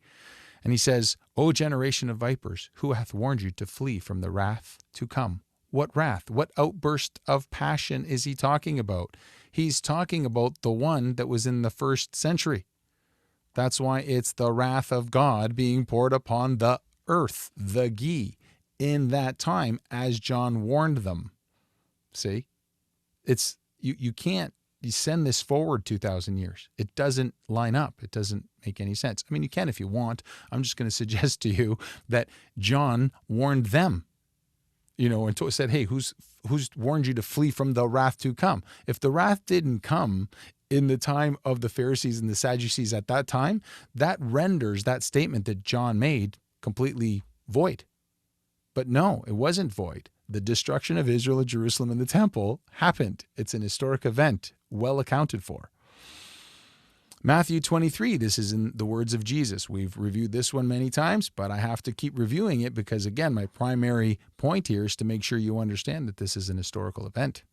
[SPEAKER 2] And he says, O generation of vipers, who hath warned you to flee from the wrath to come? What wrath? What outburst of passion is he talking about? He's talking about the one that was in the first century. That's why it's the wrath of God being poured upon the earth, the Gi, in that time as John warned them. See? It's you can't send this forward 2,000 years. It doesn't line up. It doesn't make any sense. I mean, you can if you want. I'm just going to suggest to you that John warned them, and said, hey, who's warned you to flee from the wrath to come? If the wrath didn't come in the time of the Pharisees and the Sadducees at that time, that renders that statement that John made completely void. But no, it wasn't void. The destruction of Israel and Jerusalem and the temple happened. It's an historic event, well accounted for. Matthew 23, this is in the words of Jesus. We've reviewed this one many times, but I have to keep reviewing it because, again, my primary point here is to make sure you understand that this is an historical event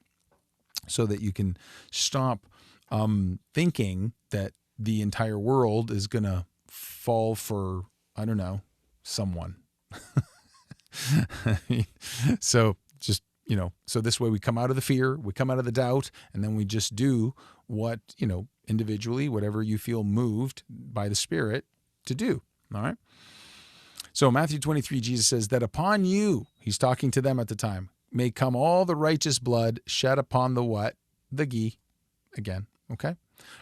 [SPEAKER 2] so that you can stop thinking that the entire world is going to fall for, someone. So just So this way we come out of the fear, we come out of the doubt, and then we just do what, individually, whatever you feel moved by the Spirit to do. All right. So Matthew 23, Jesus says that upon you, he's talking to them at the time, may come all the righteous blood shed upon the what? The ghee. Again, okay?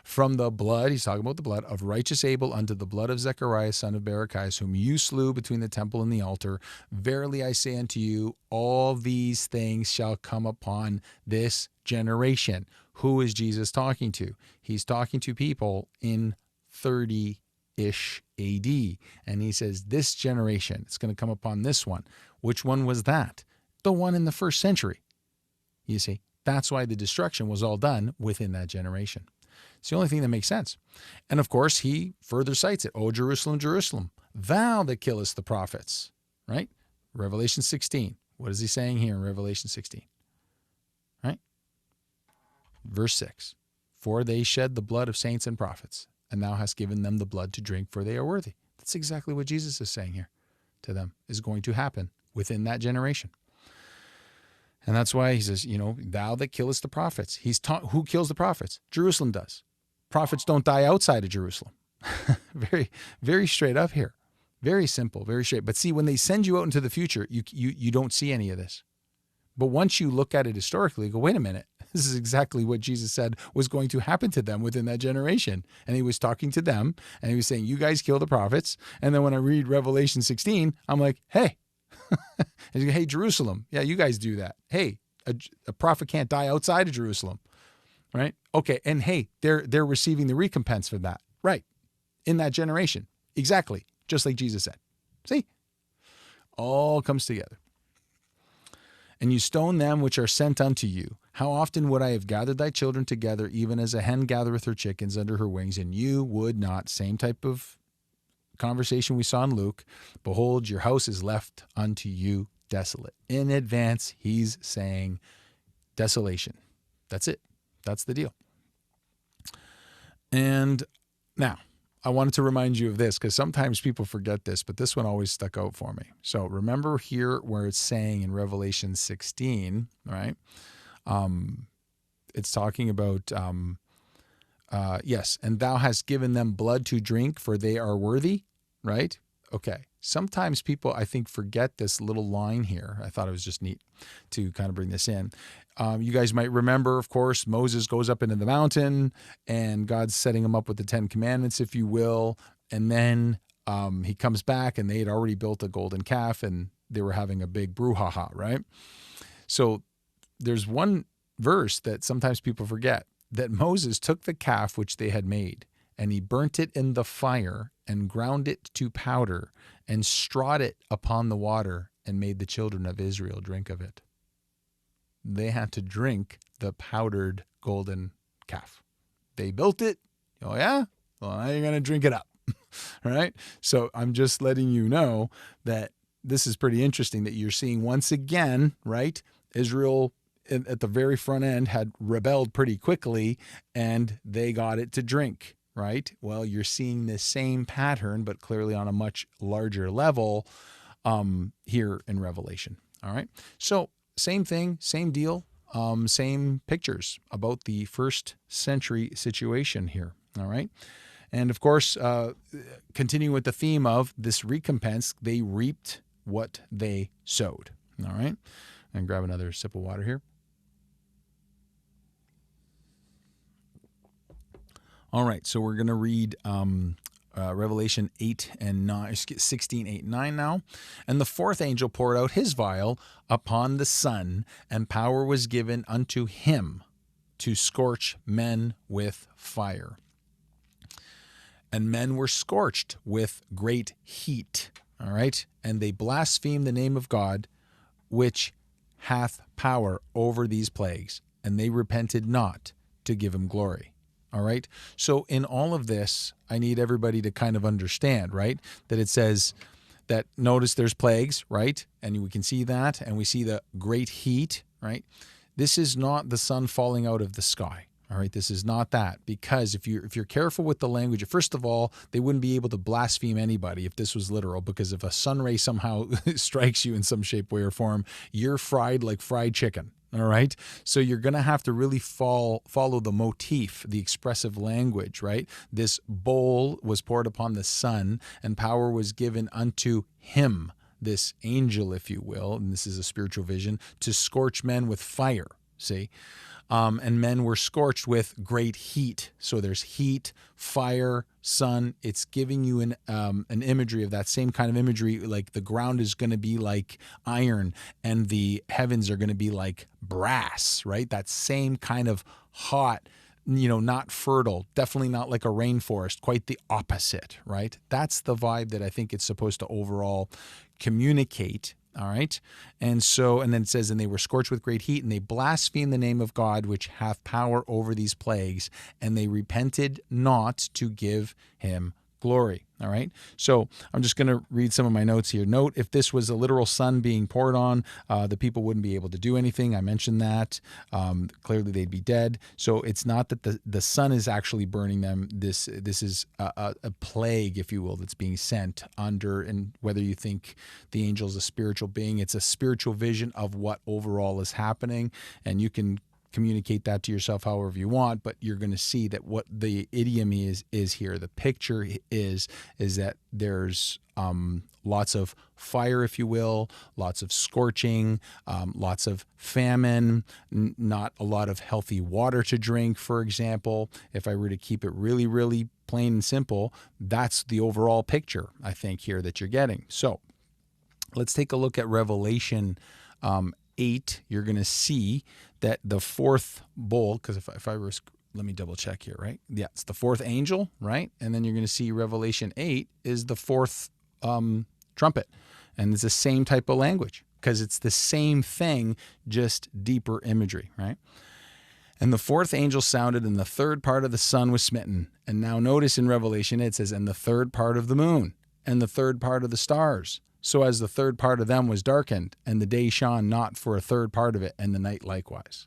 [SPEAKER 2] From the blood, he's talking about the blood, of righteous Abel unto the blood of Zechariah, son of Berechias, whom you slew between the temple and the altar. Verily I say unto you, all these things shall come upon this generation. Who is Jesus talking to? He's talking to people in 30-ish AD. And he says, this generation, it's going to come upon this one. Which one was that? The one in the first century. You see, that's why the destruction was all done within that generation. It's the only thing that makes sense. And of course, he further cites it. O Jerusalem, Jerusalem, thou that killest the prophets, right? Revelation 16. What is he saying here in Revelation 16? Right? Verse 6. For they shed the blood of saints and prophets, and thou hast given them the blood to drink, for they are worthy. That's exactly what Jesus is saying here to them is going to happen within that generation. And that's why he says, thou that killest the prophets. Who kills the prophets? Jerusalem does. Prophets don't die outside of Jerusalem. Very, very straight up here. Very simple, very straight. But see, when they send you out into the future, you don't see any of this. But once you look at it historically, you go, wait a minute. This is exactly what Jesus said was going to happen to them within that generation. And he was talking to them, and he was saying, you guys kill the prophets. And then when I read Revelation 16, I'm like, hey. And you go, hey, Jerusalem. Yeah, you guys do that. Hey, a prophet can't die outside of Jerusalem. Right? Okay. And hey, they're receiving the recompense for that. Right. In that generation. Exactly. Just like Jesus said. See? All comes together. And you stone them which are sent unto you. How often would I have gathered thy children together, even as a hen gathereth her chickens under her wings, and you would not. Same type of conversation we saw in Luke. Behold, your house is left unto you desolate. In advance, he's saying desolation. That's it. That's the deal. And now, I wanted to remind you of this because sometimes people forget this, but this one always stuck out for me. So remember here where it's saying in Revelation 16, right? It's talking about, yes, and thou hast given them blood to drink, for they are worthy, right? Okay. Sometimes people, I think, forget this little line here. I thought it was just neat to kind of bring this in. You guys might remember, of course, Moses goes up into the mountain and God's setting him up with the 10 Commandments, if you will. And then he comes back and they had already built a golden calf and they were having a big brouhaha, right? So there's one verse that sometimes people forget, that Moses took the calf which they had made and he burnt it in the fire and ground it to powder and strawed it upon the water and made the children of Israel drink of it. They had to drink the powdered golden calf. They built it. Oh, yeah? Well, now you're going to drink it up. Right? So I'm just letting you know that this is pretty interesting that you're seeing once again, right? Israel at the very front end had rebelled pretty quickly and they got it to drink. Right? Well, you're seeing this same pattern, but clearly on a much larger level here in Revelation. All right. So same thing, same deal, same pictures about the first century situation here. All right. And of course, continuing with the theme of this recompense, they reaped what they sowed. All right. And grab another sip of water here. All right, so we're going to read Revelation 8 and 9, 16, 8, and 9 now. And the fourth angel poured out his vial upon the sun, and power was given unto him to scorch men with fire. And men were scorched with great heat, all right? And they blasphemed the name of God, which hath power over these plagues, and they repented not to give him glory. All right. So in all of this, I need everybody to kind of understand, right, that it says that notice there's plagues, right? And we can see that, and we see the great heat, right? This is not the sun falling out of the sky. All right, this is not that, because if you're careful with the language, first of all, they wouldn't be able to blaspheme anybody if this was literal, because if a sun ray somehow strikes you in some shape, way, or form, you're fried like fried chicken. All right. So you're going to have to really follow the motif, the expressive language, right? This bowl was poured upon the sun, and power was given unto him, this angel, if you will, and this is a spiritual vision, to scorch men with fire. See? And men were scorched with great heat. So there's heat, fire, sun. It's giving you an imagery of that same kind of imagery, like the ground is going to be like iron and the heavens are going to be like brass, right? That same kind of hot, not fertile, definitely not like a rainforest, quite the opposite, right? That's the vibe that I think it's supposed to overall communicate. All right. And then it says, and they were scorched with great heat, and they blasphemed the name of God, which hath power over these plagues, and they repented not to give him glory. All right. So I'm just going to read some of my notes here. Note, if this was a literal sun being poured on, the people wouldn't be able to do anything. I mentioned that. Clearly they'd be dead. So it's not that the sun is actually burning them. This is a plague, if you will, that's being sent under, and whether you think the angel is a spiritual being, it's a spiritual vision of what overall is happening. And you can communicate that to yourself however you want, but you're going to see that what the idiom is here. The picture is that there's lots of fire, if you will, lots of scorching, lots of famine, not a lot of healthy water to drink, for example. If I were to keep it really, really plain and simple, that's the overall picture, I think, here that you're getting. So let's take a look at Revelation 8. You're going to see that the fourth bowl, because if I were, let me double check here, right? Yeah, it's the fourth angel, right? And then you're going to see Revelation 8 is the fourth trumpet. And it's the same type of language, because it's the same thing, just deeper imagery, right? And the fourth angel sounded, and the third part of the sun was smitten. And now notice in Revelation, it says, and the third part of the moon, and the third part of the stars. So as the third part of them was darkened, and the day shone not for a third part of it, and the night likewise.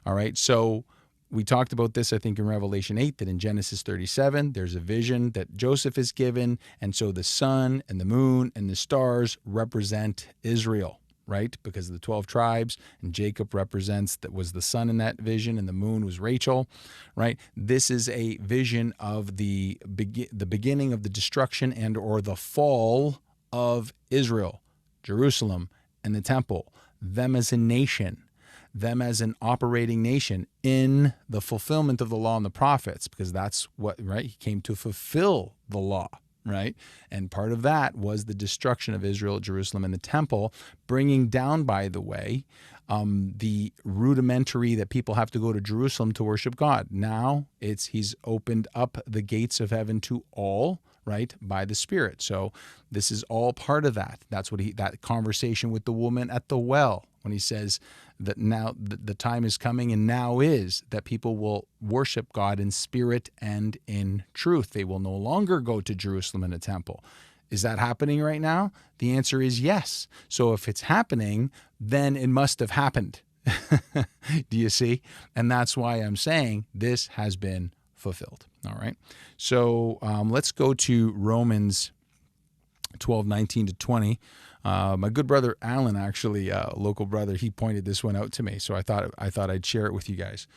[SPEAKER 2] All right, so we talked about this, I think, in Revelation 8, that in Genesis 37, there's a vision that Joseph is given, and so the sun and the moon and the stars represent Israel, right? Because of the 12 tribes, and Jacob was the sun in that vision, and the moon was Rachel, right? This is a vision of the beginning of the destruction and or the fall of Israel, Jerusalem, and the temple, them as a nation, them as an operating nation in the fulfillment of the law and the prophets, because that's what, right? He came to fulfill the law, right? And part of that was the destruction of Israel, Jerusalem, and the temple, bringing down, by the way, the rudimentary that people have to go to Jerusalem to worship God. Now he's opened up the gates of heaven to all, right, by the Spirit. So this is all part of that. That's what that conversation with the woman at the well, when he says that now the time is coming, and now is, that people will worship God in spirit and in truth. They will no longer go to Jerusalem and the temple. Is that happening right now? The answer is yes. So if it's happening, then it must have happened. Do you see? And that's why I'm saying this has been fulfilled. All right. So let's go to Romans 12:19-20. My good brother Alan, actually, a local brother, he pointed this one out to me. So I thought I'd share it with you guys,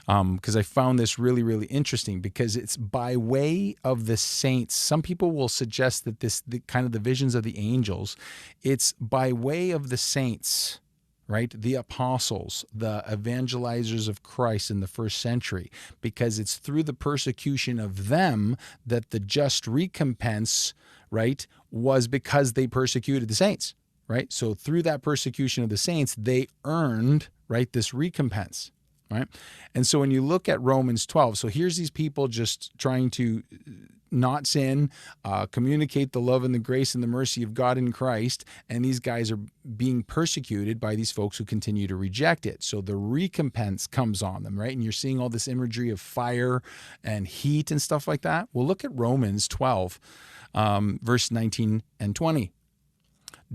[SPEAKER 2] because I found this really, really interesting, because it's by way of the saints. Some people will suggest that the kind of the visions of the angels, it's by way of the saints, right? The apostles, the evangelizers of Christ in the first century, because it's through the persecution of them that the just recompense, right, was because they persecuted the saints, right? So through that persecution of the saints, they earned, right, this recompense, right? And so when you look at Romans 12, so here's these people just trying to not sin, communicate the love and the grace and the mercy of God in Christ, and these guys are being persecuted by these folks who continue to reject it. So the recompense comes on them, right? And you're seeing all this imagery of fire and heat and stuff like that. Well, look at Romans 12, verse 19 and 20.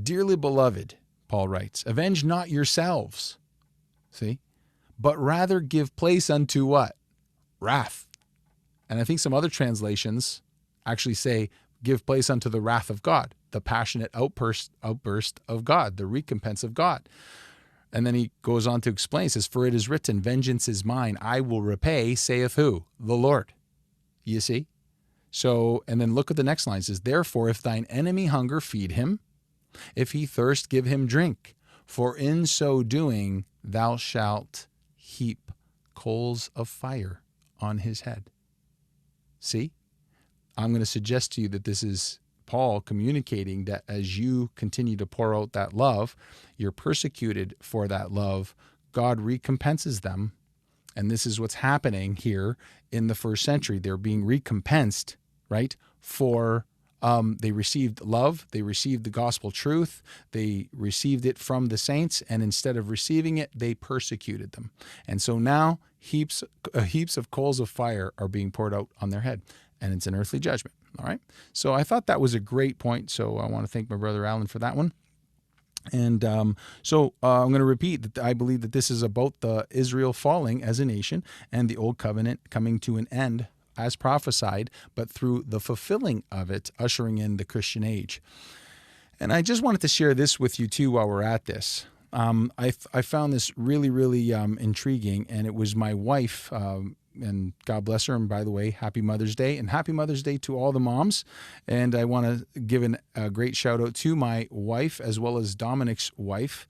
[SPEAKER 2] Dearly beloved, Paul writes, avenge not yourselves, see, but rather give place unto what? wrath. And I think some other translations actually say, give place unto the wrath of God, the passionate outburst of God, the recompense of God. And then he goes on to explain, he says, for it is written, vengeance is mine, I will repay, saith who? The Lord. You see? So, and then look at the next line. It says, therefore, if thine enemy hunger, feed him. If he thirst, give him drink. For in so doing, thou shalt heap coals of fire on his head. See? I'm going to suggest to you that this is Paul communicating that as you continue to pour out that love, you're persecuted for that love, God recompenses them. And this is what's happening here in the first century. They're being recompensed, right, for they received love, they received the gospel truth, they received it from the saints, and instead of receiving it, they persecuted them. And so now heaps of coals of fire are being poured out on their head, and it's an earthly judgment. All right. So I thought that was a great point. So I want to thank my brother Alan for that one. And so I'm going to repeat that I believe that this is about the Israel falling as a nation and the old covenant coming to an end as prophesied, but through the fulfilling of it, ushering in the Christian age. And I just wanted to share this with you too while we're at this. I found this really, really intriguing, and it was my wife, and God bless her. And by the way, happy Mother's Day, and happy Mother's Day to all the moms. And I want to give a great shout out to my wife as well as Dominic's wife,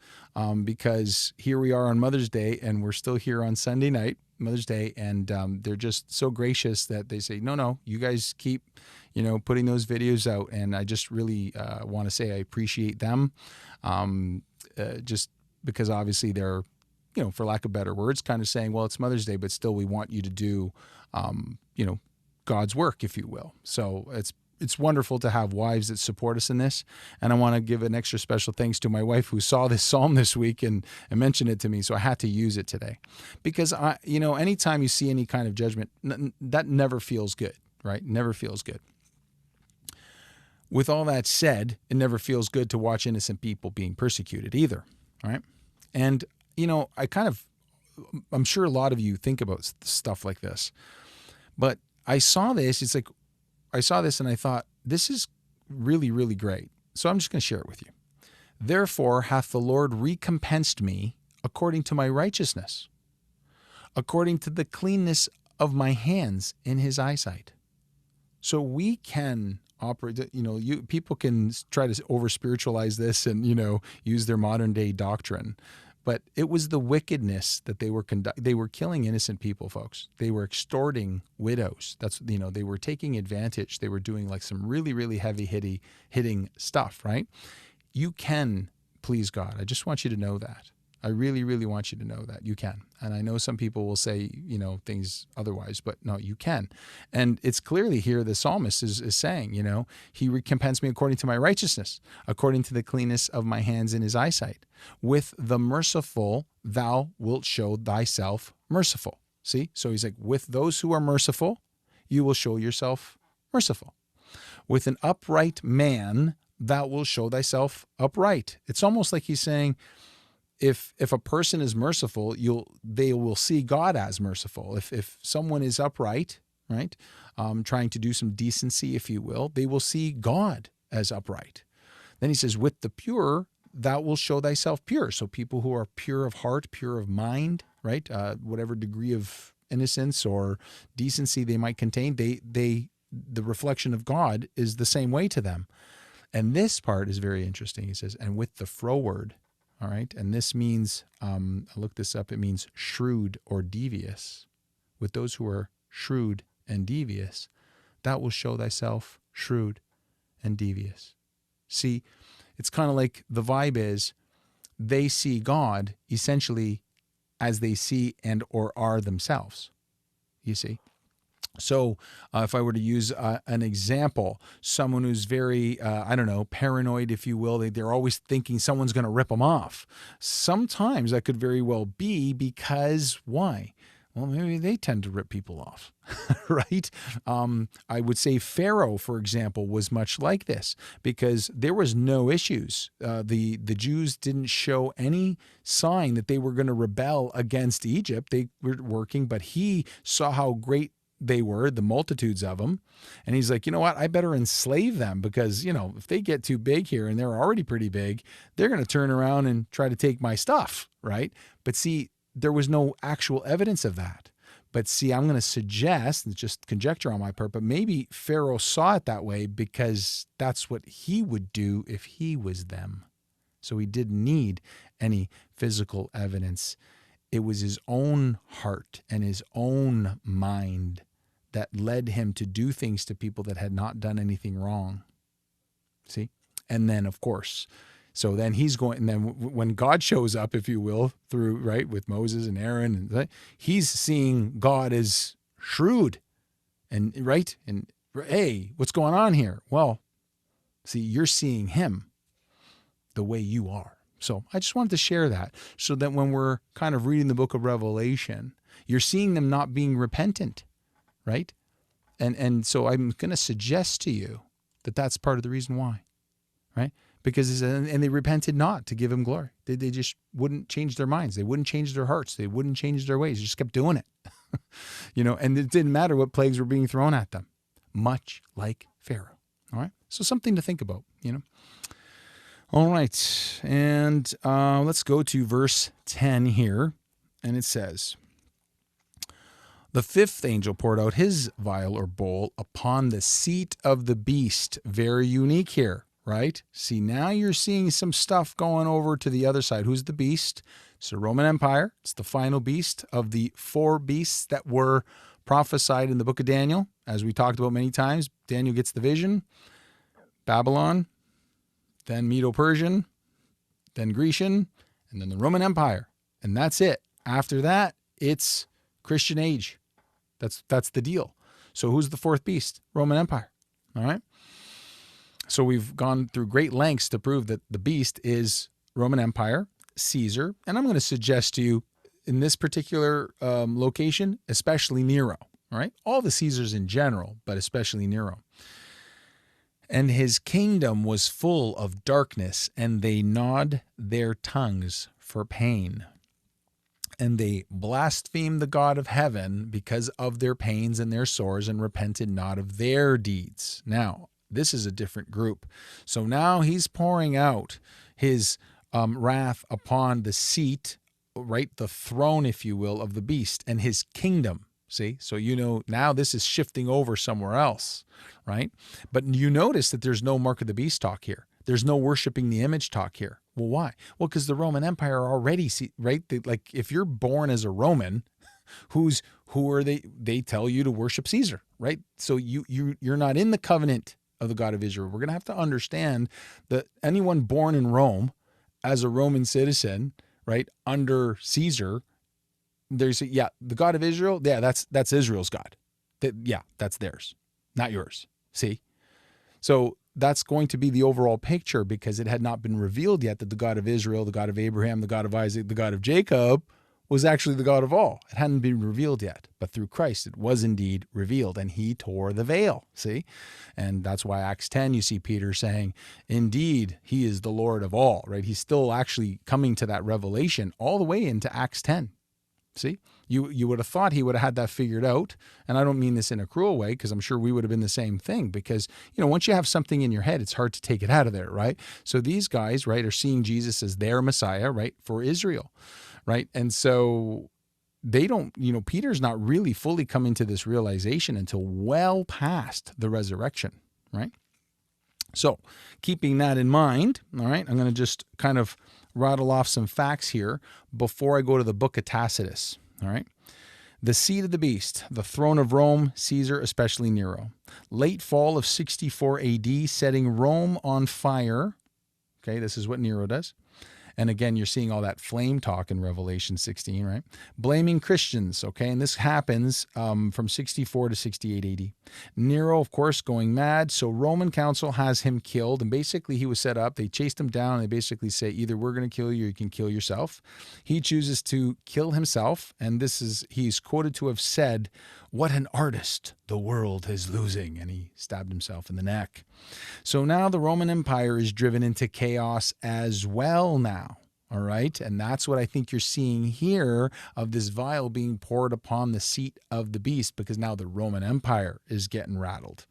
[SPEAKER 2] because here we are on Mother's Day and we're still here on Sunday night, Mother's Day. And they're just so gracious that they say, no, you guys keep, putting those videos out. And I just really want to say I appreciate them, just because obviously they're, for lack of better words, kind of saying, well, it's Mother's Day, but still we want you to do, God's work, if you will. So it's wonderful to have wives that support us in this. And I want to give an extra special thanks to my wife who saw this psalm this week and mentioned it to me. So I had to use it today because anytime you see any kind of judgment, that never feels good, right? Never feels good. With all that said, it never feels good to watch innocent people being persecuted either, right? And I'm sure a lot of you think about stuff like this, but I saw this, and I thought, this is really, really great. So I'm just going to share it with you. Therefore hath the Lord recompensed me according to my righteousness, according to the cleanness of my hands in his eyesight. So we can operate, people can try to over spiritualize this and, use their modern day doctrine. But it was the wickedness that they were killing innocent people, folks. They were extorting widows. They were taking advantage. They were doing like some really, really heavy hitting stuff, right? You can please God. I just want you to know that. I really, really want you to know that you can. And I know some people will say, things otherwise, but no, you can. And it's clearly here the psalmist is saying, he recompensed me according to my righteousness, according to the cleanness of my hands in his eyesight. With the merciful, thou wilt show thyself merciful. See? So he's like, with those who are merciful, you will show yourself merciful. With an upright man, thou wilt show thyself upright. It's almost like he's saying, if a person is merciful, they will see God as merciful. If someone is upright, right, trying to do some decency, if you will, they will see God as upright. Then he says, with the pure, thou wilt show thyself pure. So people who are pure of heart, pure of mind, right, whatever degree of innocence or decency they might contain, the reflection of God is the same way to them. And this part is very interesting. He says, and with the froward. All right. And this means, I looked this up, it means shrewd or devious. With those who are shrewd and devious, thou will show thyself shrewd and devious. See, it's kind of like the vibe is they see God essentially as they see and or are themselves. You see? So if I were to use an example, someone who's very, paranoid, if you will, they're always thinking someone's going to rip them off. Sometimes that could very well be because why? Well, maybe they tend to rip people off, right? I would say Pharaoh, for example, was much like this because there was no issues. The Jews didn't show any sign that they were going to rebel against Egypt. They were working, but he saw how great they were, the multitudes of them. And he's like, you know what? I better enslave them because, if they get too big here and they're already pretty big, they're going to turn around and try to take my stuff, right? But see, there was no actual evidence of that. But see, I'm going to suggest, and just conjecture on my part, but maybe Pharaoh saw it that way because that's what he would do if he was them. So he didn't need any physical evidence. It was his own heart and his own mind that led him to do things to people that had not done anything wrong. See? And then, of course, so then he's going, and then when God shows up, if you will, through, right, with Moses and Aaron, and he's seeing God as shrewd and, right? And, hey, what's going on here? Well, see, you're seeing him the way you are. So I just wanted to share that so that when we're kind of reading the book of Revelation, you're seeing them not being repentant, right? And so I'm going to suggest to you that that's part of the reason why, right? Because, and they repented not to give him glory. They just wouldn't change their minds. They wouldn't change their hearts. They wouldn't change their ways. They just kept doing it, and it didn't matter what plagues were being thrown at them, much like Pharaoh. All right. So something to think about, All right. And let's go to verse 10 here. And it says, the fifth angel poured out his vial or bowl upon the seat of the beast. Very unique here. Right? See, now you're seeing some stuff going over to the other side. Who's the beast? It's the Roman Empire. It's the final beast of the 4 beasts that were prophesied in the book of Daniel. As we talked about many times, Daniel gets the vision. Babylon, then Medo-Persian, then Grecian, and then the Roman Empire. And that's it. After that, it's Christian age. That's the deal. So who's the 4th beast? Roman Empire. All right? So we've gone through great lengths to prove that the beast is Roman Empire, Caesar, and I'm going to suggest to you in this particular location, especially Nero, all right? All the Caesars in general, but especially Nero. And his kingdom was full of darkness, and they gnawed their tongues for pain. And they blasphemed the God of heaven because of their pains and their sores and repented not of their deeds. Now, this is a different group. So now he's pouring out his wrath upon the seat, right? The throne, if you will, of the beast and his kingdom. See? So now this is shifting over somewhere else, right? But you notice that there's no mark of the beast talk here. There's no worshiping the image talk here. Well, why? Well, because the Roman Empire already, right? Like if you're born as a Roman, who are they? They tell you to worship Caesar, right? So you're not in the covenant of the God of Israel. We're going to have to understand that anyone born in Rome as a Roman citizen, right, under Caesar, the God of Israel, that's Israel's God. That's theirs, not yours. See? So that's going to be the overall picture because it had not been revealed yet that the God of Israel, the God of Abraham, the God of Isaac, the God of Jacob was actually the God of all. It hadn't been revealed yet, but through Christ it was indeed revealed, and he tore the veil, see? And that's why Acts 10, you see Peter saying, indeed, he is the Lord of all, right? He's still actually coming to that revelation all the way into Acts 10, see? You would have thought he would have had that figured out, and I don't mean this in a cruel way, because I'm sure we would have been the same thing, because, once you have something in your head, it's hard to take it out of there, right? So these guys, right, are seeing Jesus as their Messiah, right, for Israel. Right. And so they don't, Peter's not really fully coming to this realization until well past the resurrection. Right. So keeping that in mind, all right, I'm going to just kind of rattle off some facts here before I go to the book of Tacitus. All right. The seat of the beast, the throne of Rome, Caesar, especially Nero. Late fall of 64 AD, setting Rome on fire. Okay. This is what Nero does. And again, you're seeing all that flame talk in Revelation 16, right? Blaming Christians, okay? And this happens from 64 to 68 AD. Nero, of course, going mad. So Roman council has him killed. And basically he was set up. They chased him down. And they basically say, either we're going to kill you or you can kill yourself. He chooses to kill himself. And he's quoted to have said, "What an artist the world is losing." And he stabbed himself in the neck. So now the Roman Empire is driven into chaos as well now. All right. And that's what I think you're seeing here of this vial being poured upon the seat of the beast, because now the Roman Empire is getting rattled.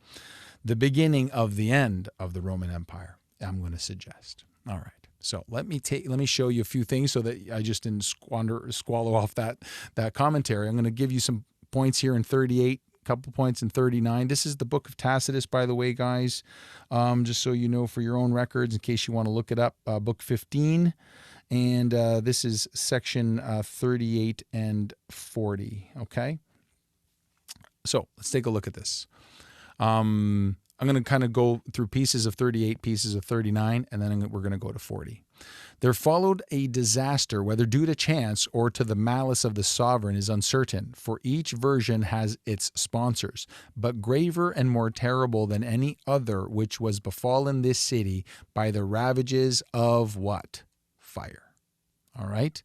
[SPEAKER 2] The beginning of the end of the Roman Empire, I'm going to suggest. All right. So let me show you a few things so that I just didn't swallow off that commentary. I'm going to give you some points here in 38, a couple points in 39. This is the book of Tacitus, by the way, guys, just so you know for your own records, in case you want to look it up, book 15. And this is section 38 and 40, okay? So let's take a look at this. I'm going to kind of go through pieces of 38, pieces of 39, and then we're going to go to 40. There followed a disaster, whether due to chance or to the malice of the sovereign is uncertain, for each version has its sponsors, but graver and more terrible than any other which was befallen this city by the ravages of what? Fire. All right.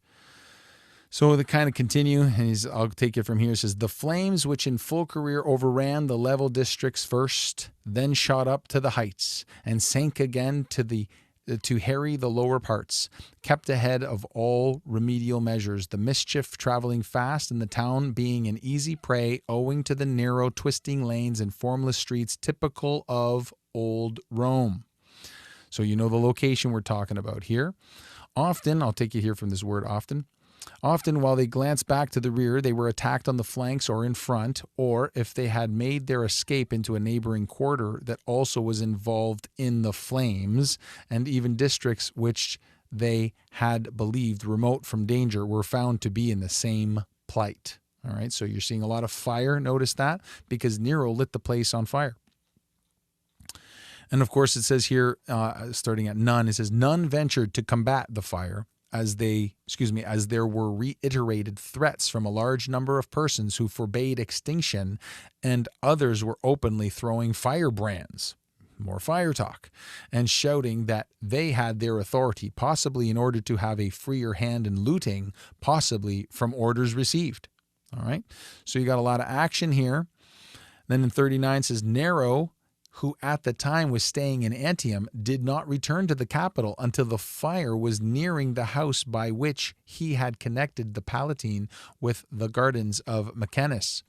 [SPEAKER 2] So they kind of continue, and I'll take it from here. It says, the flames which in full career overran the level districts first, then shot up to the heights, and sank again to harry the lower parts, kept ahead of all remedial measures, the mischief traveling fast, and the town being an easy prey owing to the narrow twisting lanes and formless streets typical of old Rome. So you know the location we're talking about here. Often, I'll take you here from this word often. Often, while they glanced back to the rear, they were attacked on the flanks or in front, or if they had made their escape into a neighboring quarter that also was involved in the flames, and even districts which they had believed remote from danger were found to be in the same plight. All right, so you're seeing a lot of fire. Notice that, because Nero lit the place on fire. And of course, it says here, starting at none, it says, none ventured to combat the fire, as there were reiterated threats from a large number of persons who forbade extinction, and others were openly throwing firebrands, more fire talk, and shouting that they had their authority, possibly in order to have a freer hand in looting, possibly from orders received. All right, so you got a lot of action here. Then in 39 it says, Nero, who at the time was staying in Antium, did not return to the capital until the fire was nearing the house by which he had connected the Palatine with the gardens of Mechanus.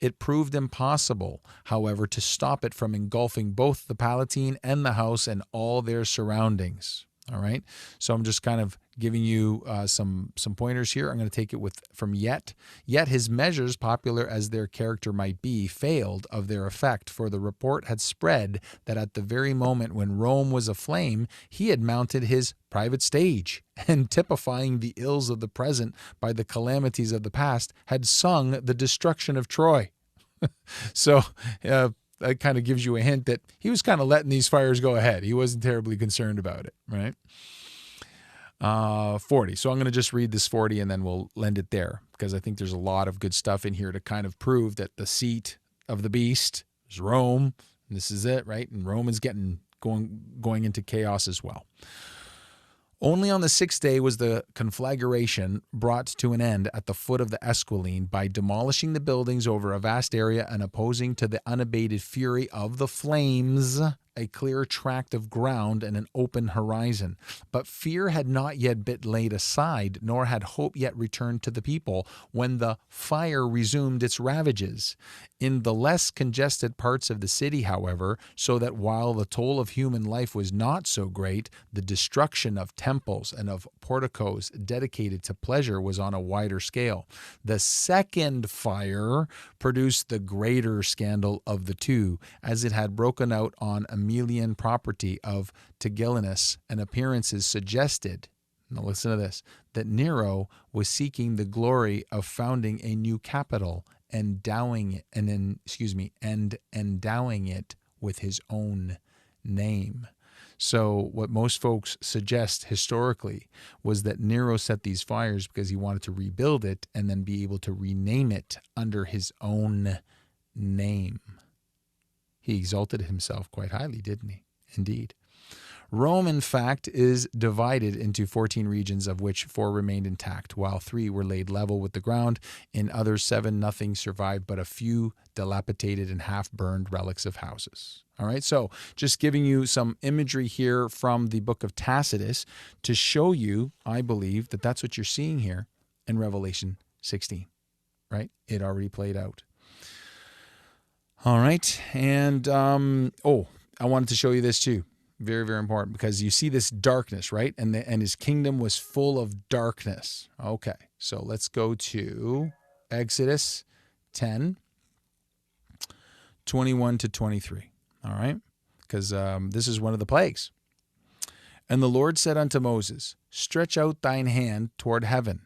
[SPEAKER 2] It proved impossible, however, to stop it from engulfing both the Palatine and the house and all their surroundings. All right, so I'm just kind of giving you some pointers here. I'm going to take it from Yet. Yet his measures, popular as their character might be, failed of their effect, for the report had spread that at the very moment when Rome was aflame, he had mounted his private stage, and typifying the ills of the present by the calamities of the past, had sung the destruction of Troy. So that kind of gives you a hint that he was kind of letting these fires go ahead. He wasn't terribly concerned about it, right? 40. So I'm going to just read this 40 and then we'll end it there, because I think there's a lot of good stuff in here to kind of prove that the seat of the beast is Rome. And this is it, right? And Rome is going into chaos as well. Only on the sixth day was the conflagration brought to an end at the foot of the Esquiline by demolishing the buildings over a vast area and opposing to the unabated fury of the flames a clear tract of ground and an open horizon. But fear had not yet been laid aside, nor had hope yet returned to the people, when the fire resumed its ravages. In the less congested parts of the city, however, so that while the toll of human life was not so great, the destruction of temples and of porticos dedicated to pleasure was on a wider scale. The second fire produced the greater scandal of the two, as it had broken out on Aemilian property of Tigellinus, and appearances suggested, now listen to this, that Nero was seeking the glory of founding a new capital, endowing it with his own name. So what most folks suggest historically was that Nero set these fires because he wanted to rebuild it and then be able to rename it under his own name. He exalted himself quite highly, didn't he? Indeed. Rome, in fact, is divided into 14 regions, of which 4 remained intact, while 3 were laid level with the ground. In other 7, nothing survived but a few dilapidated and half-burned relics of houses. All right, so just giving you some imagery here from the book of Tacitus to show you, I believe, that that's what you're seeing here in Revelation 16, right? It already played out. All right, and I wanted to show you this too. Very, very important, because you see this darkness, right? And his kingdom was full of darkness. Okay, so let's go to Exodus 10, 21 to 23. All right, because this is one of the plagues. And the Lord said unto Moses, stretch out thine hand toward heaven,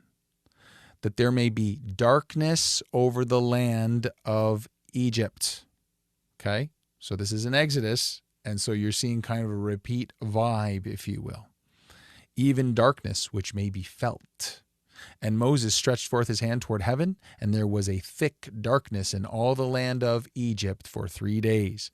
[SPEAKER 2] that there may be darkness over the land of Egypt. Okay, so this is in Exodus. And so you're seeing kind of a repeat vibe, if you will. Even darkness, which may be felt. And Moses stretched forth his hand toward heaven, and there was a thick darkness in all the land of Egypt for 3 days.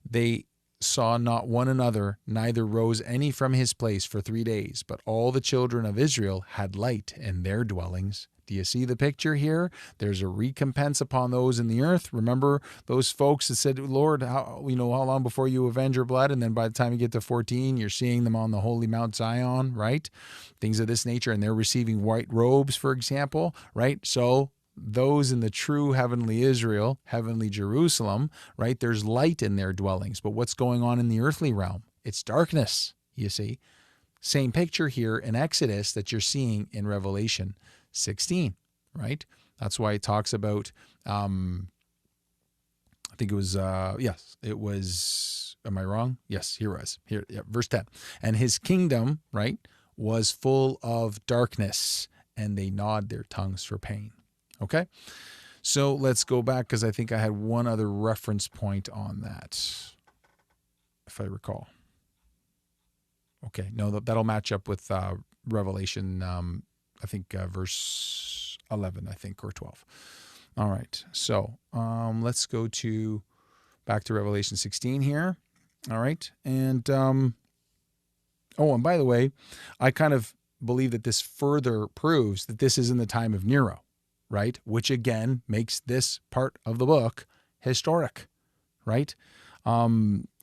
[SPEAKER 2] They saw not one another, neither rose any from his place for 3 days. But all the children of Israel had light in their dwellings. Do you see the picture here? There's a recompense upon those in the earth. Remember those folks that said, Lord, how long before you avenge your blood? And then by the time you get to 14, you're seeing them on the holy Mount Zion, right? Things of this nature. And they're receiving white robes, for example, right? So those in the true heavenly Israel, heavenly Jerusalem, right? There's light in their dwellings. But what's going on in the earthly realm? It's darkness, you see. Same picture here in Exodus that you're seeing in Revelation 16, right? That's why it talks about, I think it was, yes, it was, am I wrong? Yes, here it was. Here, yeah, verse 10. And his kingdom, right, was full of darkness, and they gnawed their tongues for pain. Okay? So let's go back, because I think I had one other reference point on that, if I recall. Okay, no, that'll match up with Revelation, I think verse 11, I think, or 12. All right, so let's go back to Revelation 16 here. All right, and and by the way, I kind of believe that this further proves that this is in the time of Nero, right? Which again makes this part of the book historic, right?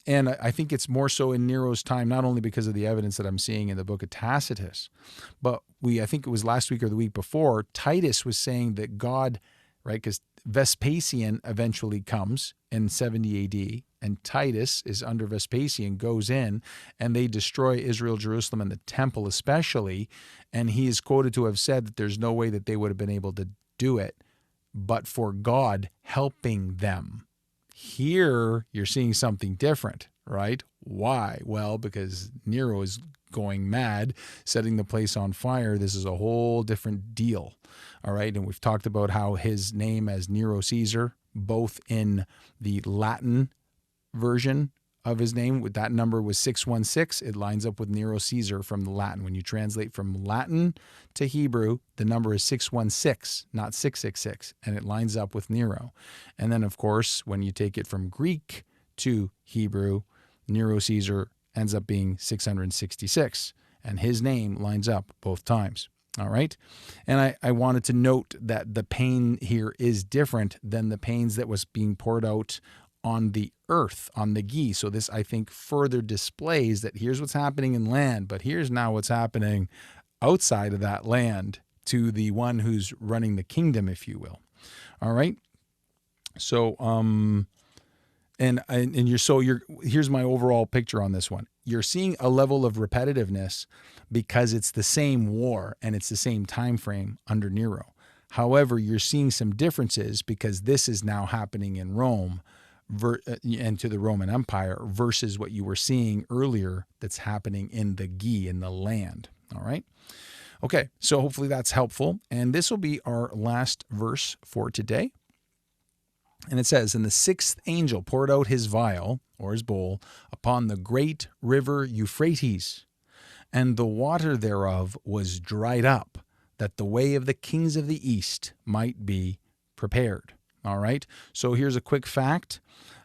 [SPEAKER 2] And I think it's more so in Nero's time, not only because of the evidence that I'm seeing in the book of Tacitus, but I think it was last week or the week before, Titus was saying that God, right, because Vespasian eventually comes in 70 AD, and Titus is under Vespasian, goes in, and they destroy Israel, Jerusalem, and the temple especially, and he is quoted to have said that there's no way that they would have been able to do it, but for God helping them. Here, you're seeing something different, right? Why? Well, because Nero is going mad, setting the place on fire. This is a whole different deal, all right? And we've talked about how his name as Nero Caesar, both in the Latin version of his name, that number was 616. It lines up with Nero Caesar from the Latin. When you translate from Latin to Hebrew, the number is 616, not 666, and it lines up with Nero. And then, of course, when you take it from Greek to Hebrew, Nero Caesar ends up being 666, and his name lines up both times. All right. And I wanted to note that the pain here is different than the pains that was being poured out on the earth, on the geese. So this, I think, further displays that here's what's happening in land, but here's now what's happening outside of that land to the one who's running the kingdom, if you will. All right. So, here's my overall picture on this one. You're seeing a level of repetitiveness because it's the same war and it's the same time frame under Nero. However, you're seeing some differences because this is now happening in Rome and to the Roman Empire versus what you were seeing earlier that's happening in the land. All right. Okay. So hopefully that's helpful. And this will be our last verse for today. And it says, and the sixth angel poured out his vial, or his bowl, upon the great river Euphrates, and the water thereof was dried up, that the way of the kings of the east might be prepared. All right. So here's a quick fact.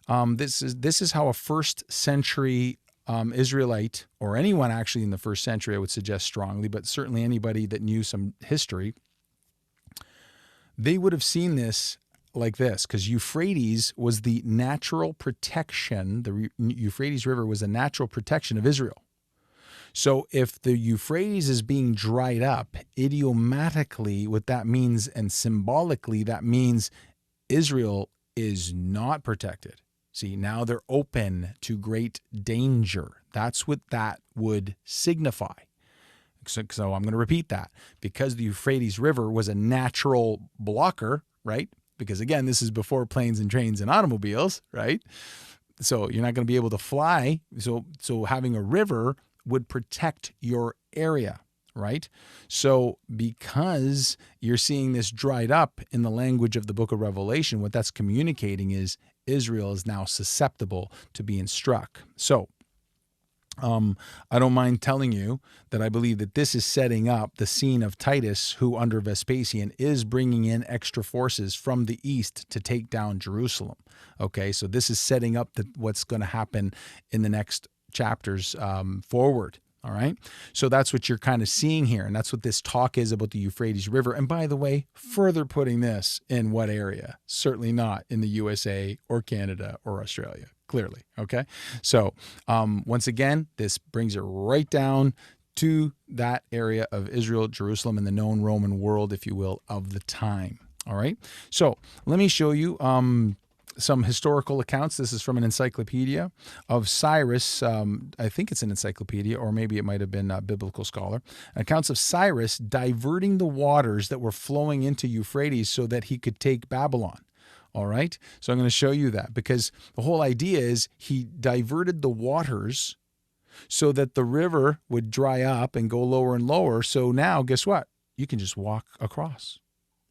[SPEAKER 2] This is how a first century Israelite, or anyone actually in the first century, I would suggest strongly, but certainly anybody that knew some history, they would have seen this like this, because Euphrates was the natural protection. The Euphrates River was a natural protection of Israel. So if the Euphrates is being dried up, idiomatically, what that means, and symbolically, that means Israel is not protected. See, now they're open to great danger. That's what that would signify. So I'm going to repeat that. Because the Euphrates River was a natural blocker, right? Because again, this is before planes and trains and automobiles, right? So you're not going to be able to fly. So having a river would protect your area, right? So because you're seeing this dried up in the language of the book of Revelation, what that's communicating is Israel is now susceptible to being struck. So I don't mind telling you that I believe that this is setting up the scene of Titus, who under Vespasian is bringing in extra forces from the east to take down Jerusalem. Okay, so this is setting up what's going to happen in the next chapters forward. All right. So that's what you're kind of seeing here. And that's what this talk is about the Euphrates River. And by the way, further putting this in what area? Certainly not in the USA or Canada or Australia, clearly. Okay. So once again, this brings it right down to that area of Israel, Jerusalem, and the known Roman world, if you will, of the time. All right. So let me show you some historical accounts. This is from an encyclopedia of Cyrus. I think it's an encyclopedia, or maybe it might have been a biblical scholar. Accounts of Cyrus diverting the waters that were flowing into Euphrates so that he could take Babylon. All right. So I'm going to show you that, because the whole idea is he diverted the waters so that the river would dry up and go lower and lower. So now, guess what? You can just walk across.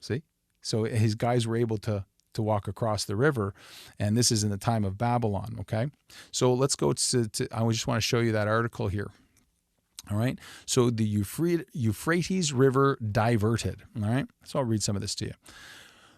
[SPEAKER 2] See? So his guys were able to walk across the river, and this is in the time of Babylon, okay? So let's go to I just want to show you that article here, all right? So the Euphrates River diverted, all right? So I'll read some of this to you.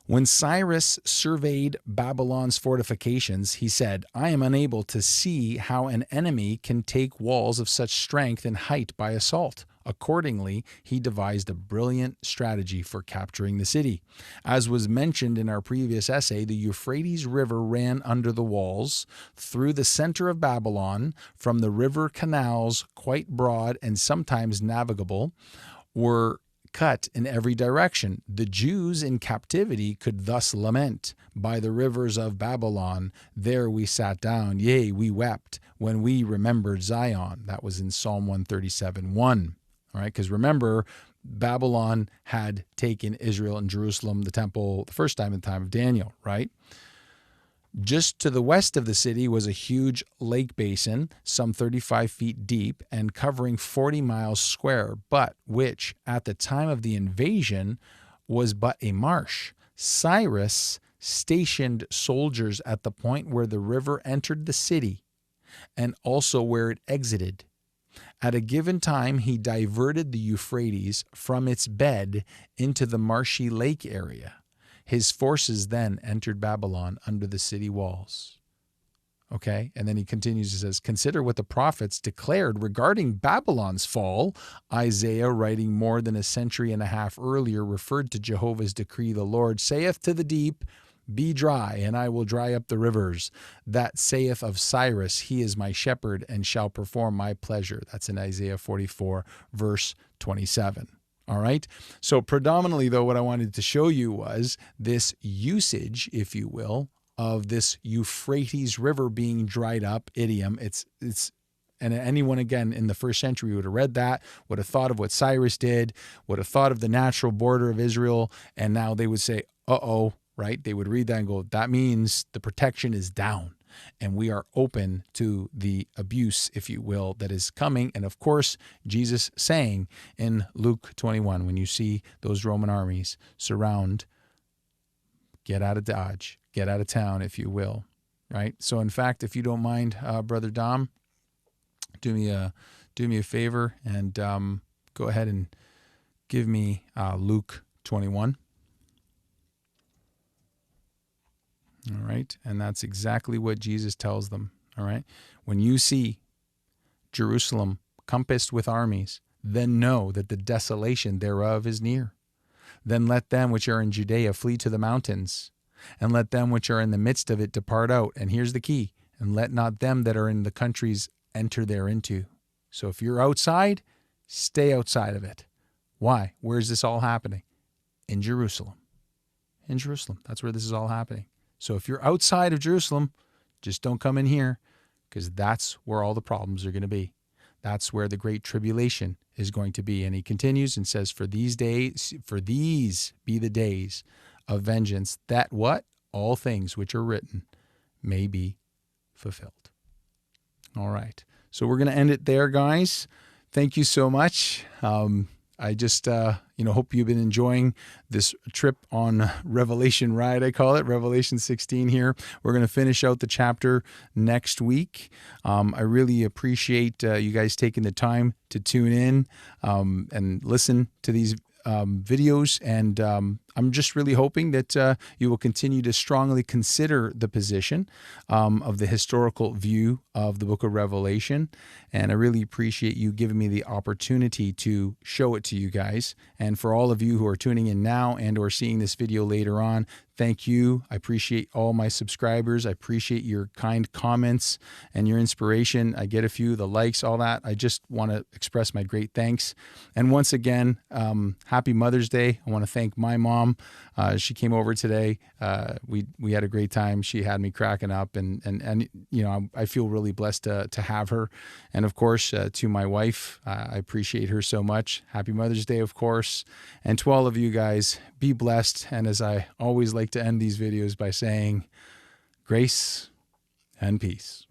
[SPEAKER 2] When Cyrus surveyed Babylon's fortifications, he said, I am unable to see how an enemy can take walls of such strength and height by assault. Accordingly, he devised a brilliant strategy for capturing the city. As was mentioned in our previous essay, the Euphrates River ran under the walls, through the center of Babylon, from the river canals, quite broad and sometimes navigable, were cut in every direction. The Jews in captivity could thus lament, by the rivers of Babylon, there we sat down, yea, we wept, when we remembered Zion. That was in Psalm 137:1. All right, because remember, Babylon had taken Israel and Jerusalem, the temple, the first time in the time of Daniel, right? Just to the west of the city was a huge lake basin, some 35 feet deep and covering 40 miles square, but which, at the time of the invasion, was but a marsh. Cyrus stationed soldiers at the point where the river entered the city and also where it exited. At a given time, he diverted the Euphrates from its bed into the marshy lake area. His forces then entered Babylon under the city walls. Okay, and then he continues, he says, consider what the prophets declared regarding Babylon's fall. Isaiah, writing more than a century and a half earlier, referred to Jehovah's decree. The Lord saith to the deep, be dry, and I will dry up the rivers. That saith of Cyrus, he is my shepherd and shall perform my pleasure. That's in Isaiah 44, verse 27. All right. So predominantly, though, what I wanted to show you was this usage, if you will, of this Euphrates River being dried up idiom. And anyone, again, in the first century would have read that, would have thought of what Cyrus did, would have thought of the natural border of Israel, and now they would say, uh-oh, right? They would read that and go, that means the protection is down, and we are open to the abuse, if you will, that is coming. And of course, Jesus saying in Luke 21, when you see those Roman armies surround, get out of Dodge, get out of town, if you will, right? So in fact, if you don't mind, Brother Dom, do me a favor and go ahead and give me Luke 21. All right. And that's exactly what Jesus tells them. All right. When you see Jerusalem compassed with armies, then know that the desolation thereof is near. Then let them which are in Judea flee to the mountains, and let them which are in the midst of it depart out. And here's the key: and let not them that are in the countries enter thereinto. So if you're outside, stay outside of it. Why? Where is this all happening? In Jerusalem. In Jerusalem. That's where this is all happening. So if you're outside of Jerusalem, just don't come in here, because that's where all the problems are going to be. That's where the great tribulation is going to be. And he continues and says, for these be the days of vengeance, that what? All things which are written may be fulfilled. All right. So we're going to end it there, guys. Thank you so much. I just, hope you've been enjoying this trip on Revelation ride, I call it, Revelation 16 here. We're going to finish out the chapter next week. I really appreciate you guys taking the time to tune in and listen to these videos. And I'm just really hoping that you will continue to strongly consider the position of the historical view of the book of Revelation. And I really appreciate you giving me the opportunity to show it to you guys. And for all of you who are tuning in now and or seeing this video later on, thank you. I appreciate all my subscribers. I appreciate your kind comments and your inspiration. I get a few, the likes, all that. I just want to express my great thanks. And once again, happy Mother's Day. I want to thank my mom. She came over today. We had a great time. She had me cracking up, and I feel really blessed to have her. And of course, to my wife, I appreciate her so much. Happy Mother's Day, of course. And to all of you guys, be blessed. And as I always like to end these videos by saying, grace and peace.